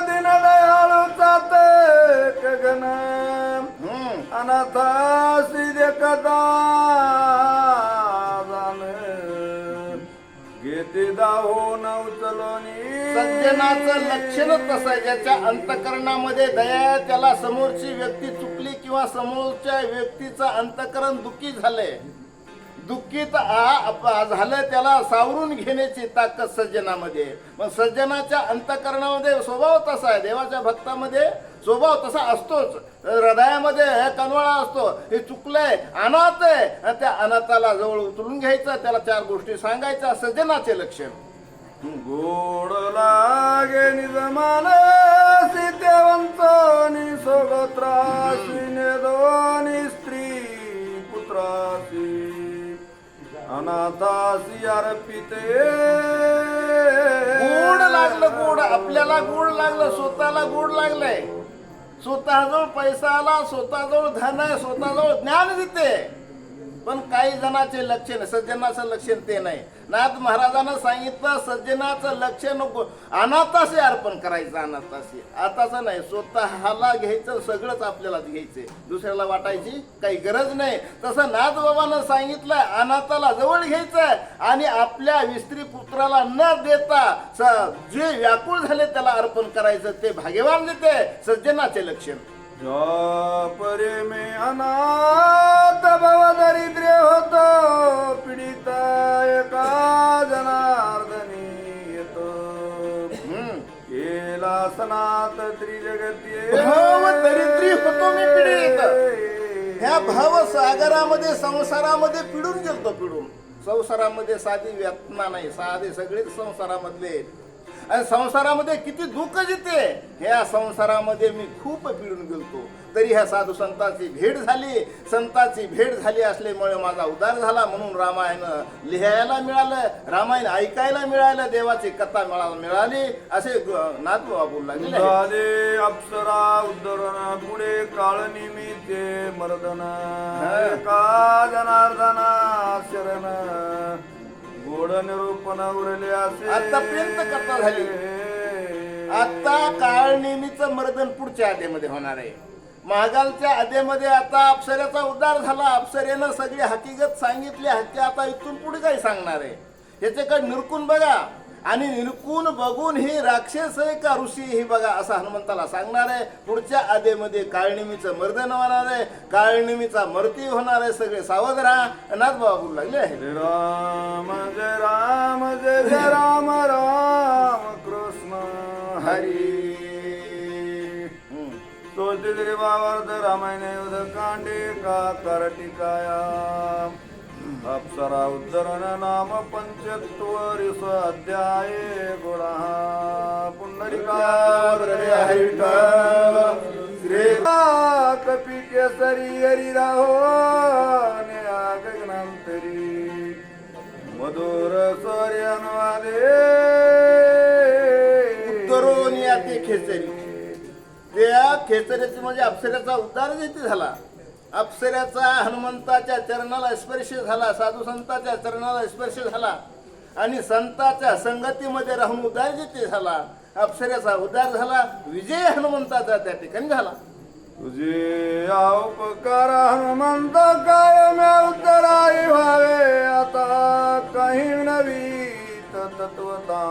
दिन दयाळूचा ते गगन अनाथा श्री देखता घेते दाहो न उचलोनी.
सज्जनाचं लक्षणच तसं आहे. ज्याच्या अंतकरणामध्ये दया आहे, त्याला समोरची व्यक्ती चुकली किंवा समोरच्या व्यक्तीचं अंतकरण दुःखी झालंय, दुःखीत झालं, त्याला सावरून घेण्याची ताकद सज्जनामध्ये. मग सज्जनाच्या अंतकरणामध्ये स्वभाव तसा आहे. देवाच्या भक्तामध्ये स्वभाव तसा असतोच. हृदयामध्ये कनवळा असतो. हे चुकलंय, अनाथ आहे, त्या अनाथाला जवळ उचलून घ्यायचं, त्याला 4 गोष्टी सांगायच्या. सज्जनाचे लक्षण.
गोड लागे निजमान सीतेवंतनी सोगत्रासी नेदोनी स्त्री पुत्रासी अनाथासी अर्पिते.
गोड लागलं. गोड आपल्याला गोड लागलं, स्वतःला गोड लागलंय. स्वतःजवळ पैसा आला, स्वतःजवळ धन आहे, स्वतःजवळ ज्ञान देते. पण काही जणांचे लक्षण, सज्जनाचं लक्षण ते नाही. नाथ महाराजांना सांगितलं सज्जनाचं लक्षण अनाथाशी अर्पण करायचं. अनाथाशी आताचं नाही. स्वतःला घ्यायचं, सगळंच आपल्याला घ्यायचंय, दुसऱ्याला वाटायची काही गरज नाही. तसं नाथ बाबांना सांगितलं अनाथाला जवळ घ्यायचंय आणि आपल्या स्त्री पुत्राला न देता जे व्याकुळ झाले त्याला अर्पण करायचं. ते भाग्यवान देते. सज्जनाचे लक्षण.
परे में अनाथ भव दरिद्र होतो पीडिता एका जनार्दनी येतो. केला सनात त्रिजगतीये
भव दरिद्री होतो मी पीडित. ह्या भव सागरामध्ये संसारामध्ये पिडून गेलतो. पिडून संसारामध्ये साधी व्यतना नाही. साधे सगळेच संसारामधले आहेत. आणि संसारामध्ये किती दुःख जिथे. ह्या संसारामध्ये मी खूप पिडून गेलतो. तरी ह्या साधू संतांची भेट झाली. संतांची भेट झाली असल्यामुळे माझा उद्धार झाला. म्हणून रामायण लिहायला मिळालं, रामायण ऐकायला मिळालं, देवाची कथा मिळाली. असे नाथ बोलू लागले.
झाले अप्सरा उद्धरण पुढे काळ निमित्ते मर्दन का जनार्दना शरण गोड निरूपण उरले असे.
आतापर्यंत कथा झाली. आता काळ नेहमीचं मर्दन पुढच्या आधेमध्ये होणार आहे. महागालच्या आधेमध्ये आता अप्सऱ्याचा उद्धार झाला. अप्सरेनं सगळी हकीकत सांगितली. हत्या आता इथून पुढे काय सांगणार आहे ह्याच्याकडे निरकून बघा. आणि निरकून बघून ही राक्षस आहे का ऋषी ही बघा असं हनुमंताला सांगणार आहे. पुढच्या आधेमध्ये काळनिमीचं मर्दन होणार आहे. काळनिमीचा मृत्यू होणार आहे. सगळे सावध राहा. नाथ बाबा बोलू लागले आहे.
राम जय राम जय जय राम राम कृष्ण हरी. तोचे बावर्ध रामायण युद्ध कांडे का करटिकाया अप्सरा उद्धरण नाम 75 अध्याय गुणा पुंडलिकावरदे हरिविठ्ठल श्री कपी केसरी हरी राहो गगनांतरी मधुर स्वर अनुवादे
उत्तरोनी याते खेचरी. त्या खेचरीची म्हणजे अप्सऱ्याचा उद्धार जिथे झाला. अप्सऱ्याचा हनुमंताच्या चरणाला स्पर्श झाला. साधू संतांच्या चरणाला स्पर्श झाला आणि संतांच्या संगतीमध्ये राहून उद्धार जिथे झाला. अप्सऱ्याचा उद्धार झाला. विजय हनुमंताचा त्या ठिकाणी झाला.
तुझे उपकार हनुमंत कायम उत्तराई व्हावे. आता काही नवी तत्वता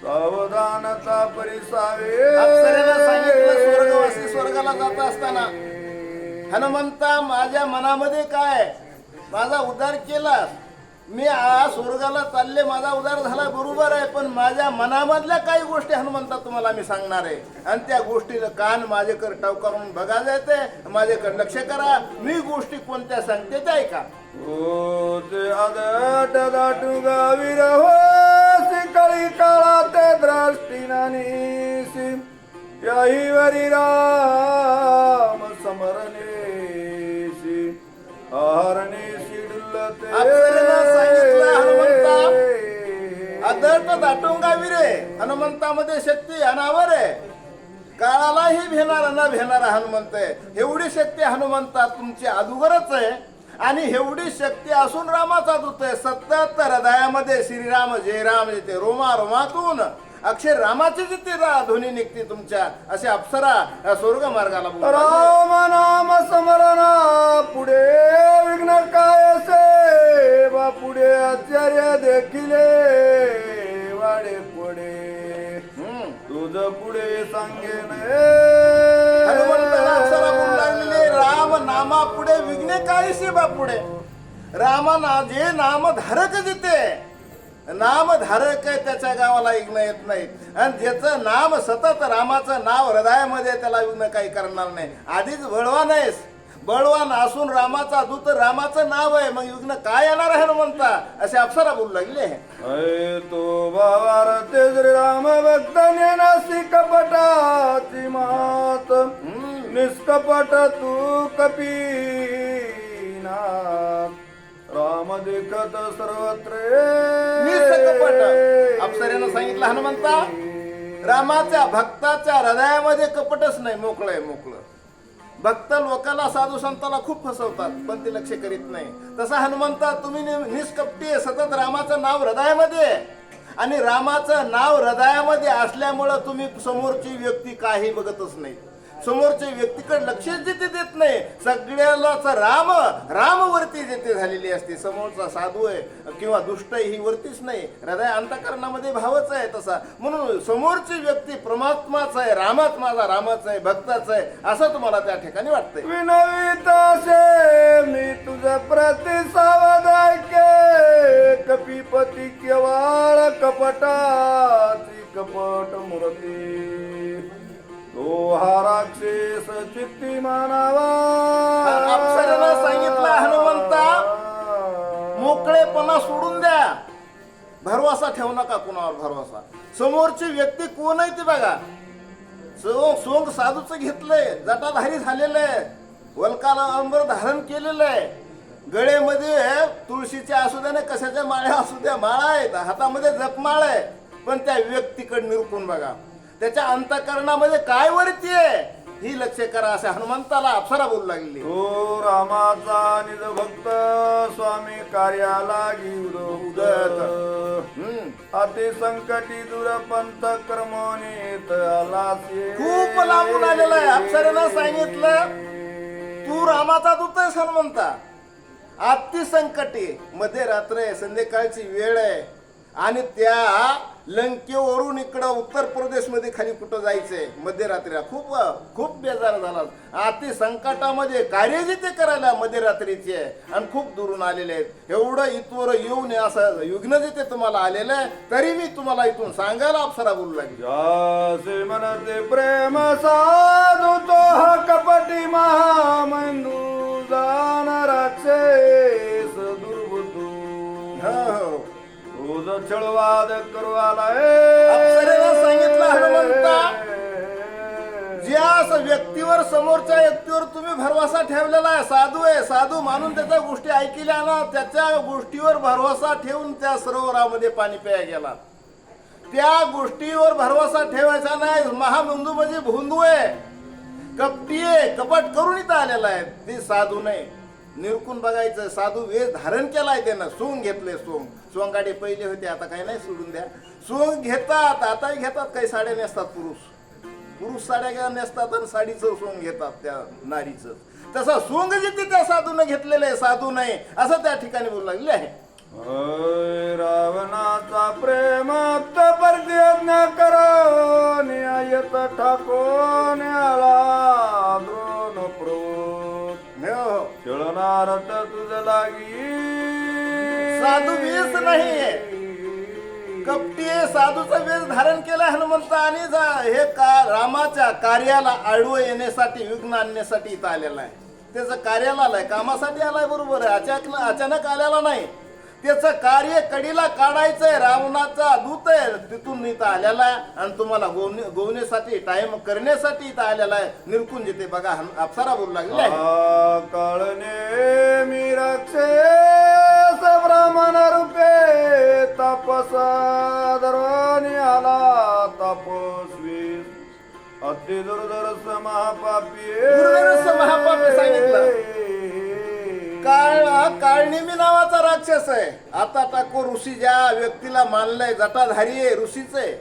सावधानता परिसावे
अप्सरेनं सांगितलं स्वर्गवासी स्वर्गाला जात असताना, हनुमंता माझ्या मनामध्ये काय, माझा उद्धार केला, मी स्वर्गाला चालले, माझा उद्धार झाला बरोबर आहे, पण माझ्या मनामधल्या काही गोष्टी हनुमंता तुम्हाला मी सांगणार आहे, आणि त्या गोष्टीला कान माझ्याकडे टवकारून बघा जाते, माझ्याकडे लक्ष करा, मी गोष्टी कोणत्या सांगते ते ऐका.
ओ ते आदट दाटू गावीर होसी कळी काळा ते दृष्टी नानीसी याही वरी राम समरणेसी आहरणेसी डुल्लते
अप्सरेनं सांगितलं हनुमंता, आदर्ट दाटुंगा विरे, हनुमंतामध्ये शक्ती अनावर आहे, काळालाही भेणारा न भेणारा हनुमंत आहे. एवढी शक्ती हनुमंता तुमची अदुगरच आहे, आणि एवढी शक्ती असून रामाचा दूत आहे. सतत हृदयामध्ये श्रीराम जय राम येते, रोमा रोमातून अक्षर रामाची जिथे ध्वनी निघते तुमच्या, असे अप्सरा स्वर्ग मार्गाला बोलतात.
राम नाम स्मरणा पुढे विघ्न काय सेवा पुढे आचार्य देखिले वाडे पुढे तुझ पुढे सांगेन
हनुमंताला अप्सरा बोलू लागलेले, राम नामा पुढे विघ्ने काय सेवा पुढे. रामा जे नामधारक जिथे नामधारक आहे त्याच्या गावाला विघ्न येत नाही, आणि ज्याचं नाम सतत रामाचं नाव हृदयामध्ये त्याला विघ्न काही करणार नाही. आधीच बळवान आहेस, बळवान असून रामाचा दूत रामाचं नाव आहे, मग विघ्न काय येणार आहे हनुमंता, असे अप्सरा बोलू लागले.
अय तो भावार ते श्रीराम भक्त नेनासी कपटाची मात निष्कपट तू कपीना राम देखत सर्वत्र
निष्कपट अप्सरेनं सांगितलं हनुमंता, रामाच्या भक्ताच्या हृदयामध्ये कपटच नाही, मोकळं आहे मोकळं. भक्त लोकांना साधू संतांना खूप फसवतात, पण ते लक्ष करीत नाही. तसा हनुमंता तुम्ही निष्कपटी आहे, सतत रामाचं नाव हृदयामध्ये आहे, आणि रामाचं नाव हृदयामध्ये असल्यामुळं तुम्ही समोरची व्यक्ती काही बघतच नाही, समोरच्या व्यक्तीकडे लक्षच जिथे देत नाही. सगळ्यालाच रामवरती जिथे झालेली असते. समोरचा साधू आहे किंवा दुष्ट आहे ही वरतीच नाही, हृदय अंतःकरणामध्ये भावच आहे तसा. म्हणून समोरची व्यक्ती परमात्माच आहे, रामाच माझा रामाच आहे, भक्ताच आहे, असं तुम्हाला त्या ठिकाणी वाटतंय.
विनविताशे मी तुझ प्रति सावधाके कपीपती केवळ कपटाची कपट मूर्ती तो हा राक्षस चित्ती मानावा.
अप्सरेनं सांगितलं हनुमंता, मोकळेपणा सोडून द्या, भरवसा ठेवू नका कुणावर भरवसा. समोरची व्यक्ती कोण आहे ती बघा. सोंग साधूचं घेतलंय, जटाधारी झालेलं आहे, वल्काला अंबर धारण केलेलं आहे, गळेमध्ये तुळशीच्या असू द्या, कशाच्या माळ्या असू द्या, माळा आहेत, हातामध्ये जपमाळ आहे, पण त्या व्यक्तीकडे निरखून बघा, त्याच्या अंतःकरणामध्ये काय वरती आहे ही लक्ष करा, असे हनुमंताला अप्सरा बोलू लागली.
तो रामाचा निज भक्त स्वामी कार्याला उदत अति संकटी दुरपंथ कर्मोनीत आलासी.
खूप लांबून आलेला आहे. अप्सरेनं सांगितलं तू रामाचा दूत आहेस हनुमंता, अति संकटी, मध्ये रात्र आहे, संध्याकाळची वेळ आहे, आणि त्या लंकेवरून इकडं उत्तर प्रदेश मध्ये खाली कुठं जायचंय मध्यरात्रीला. खूप खूप बेजार झाला, अति संकटामध्ये कार्य जिथे करायला मध्यरात्रीचे आहे, आणि खूप दुरून आलेले आहेत. एवढं इथवर येऊन असं युग्न जिथे तुम्हाला आलेलं आहे, तरी मी तुम्हाला इथून सांगायला अप्सरा बोलू लागली.
जासे मनते प्रेम साधू तो हा कपटी महामंदू जाण राक्षस दुर्बुद्धू.
हो
छळवाद करवाला
अप्सरेनं सांगितलं हनुमंता, ज्या व्यक्तीवर समोरच्या व्यक्तीवर तुम्ही भरवसा ठेवलेला आहे, साधू आहे, साधू मानून त्याच्या गोष्टी ऐकल्या ना, त्याच्या गोष्टीवर भरवसा ठेवून त्या सरोवरामध्ये पाणी प्यायला गेला. त्या गोष्टीवर भरवसा ठेवायचा नाही. महामंदू म्हणजे भोंदू आहे, कपटी आहे, कपट करून इथं आलेला आहे, ती साधू नाही. निरकून बघायचं, साधू वेश धारण केलाय त्यानं, सोंग घेतले, सोंगाडे पहिले होते, आता काही नाही, सोडून द्या. सोंग घेतात, आताही घेतात, काही साड्या नेसतात पुरुष साड्या नेसतात आणि साडीचं सोंग घेतात त्या नारीचं. तसा सोंग जिथे त्या साधून घेतलेलं आहे, साधू नाही असं त्या ठिकाणी बोलू लागले आहे.
रावणाचा प्रेम परज्ञ ठाकून आला द्रोण प्रभू
हो.
खेळणार तर तुझ लागी
साधू वेश नाहीये, कपटी साधूचा वेश धारण केला हनुमंत आणि हे का रामाच्या कार्याला आडवं येण्यासाठी विघ्न आणण्यासाठी इथं आलेला आहे. त्याचं कार्याला आलाय, कामासाठी आलाय, बरोबर आहे. अचानक आलेला नाही. त्याचं कार्य कडीला काढायचंय. रावणाचा दूत आहे, तिथून इथं आलेला आहे आणि तुम्हाला गोवण्यासाठी टाइम करण्यासाठी इथं आलेला आहे. निरकून जिथे बघा अप्सरा बोलू लागले,
काळने मी राक्षस ब्राह्मण रूपे तपसा दरवानी आला तपस्वी अति दुर्धरस महापापी
सांगितलं. काळनेमी नावाचा राक्षस आहे. आता टाको ऋषी ज्या व्यक्तीला मानलंय जटाधारी आहे, ऋषीच आहे.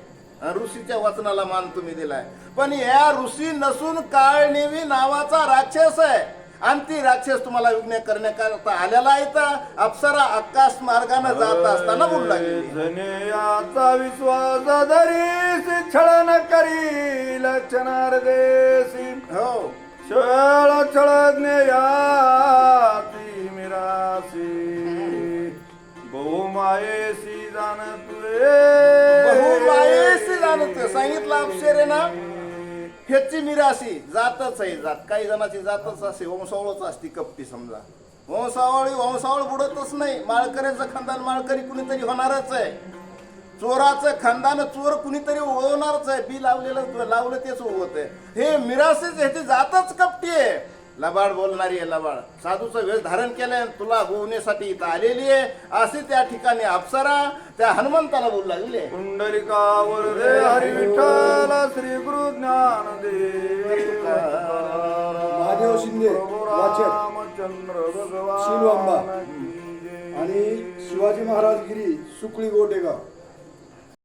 ऋषीच्या वचनाला मान तुम्ही दिलाय, पण या ऋषी नसून काळनेमी नावाचा राक्षस आहे. आणि ती राक्षस तुम्हाला विघ्न करण्याकरता आलेला आहे. तर अप्सरा आकाश मार्गाने जात असताना बोलू लागली,
जनेयाचा विश्वास धरीसी छळन करी लक्षणार देसी
हो
छळ छळज्ञयाती मिरासी बहुमायेसी जाणतुरे
बहुमायेशी जाणतोय. सांगितलं अप्सरे ना, ह्याची मिराशी जातच आहे. जात काही जणांची जातच असते, वंशावळच असते. कपटी समजा वंशावळ बुडतच नाही. माळकऱ्याचं खानदान माळकरी कुणीतरी होणारच आहे. चोराचं खानदान चोर कुणीतरी ओळवणारच आहे. बी लावलं तेच ओळवत आहे. हे मिराशीच ह्याची जातच कपटी आहे. लबाड बोलणारी आहे, लबाड. साधूचं वेश धारण केलंय, तुला गोवण्यासाठी इथं आलेली आहे अशी त्या ठिकाणी अप्सरा त्या हनुमंताला बोलू लागले.
कुंडलिकावर रे हरी विठ्ठल श्री गुरु ज्ञानदेव
महादेव शिंदे वाचक
रामचंद्र
शिलवांबा
भगवान
आणि शिवाजी महाराज गिरी सुकळी गोटेगाव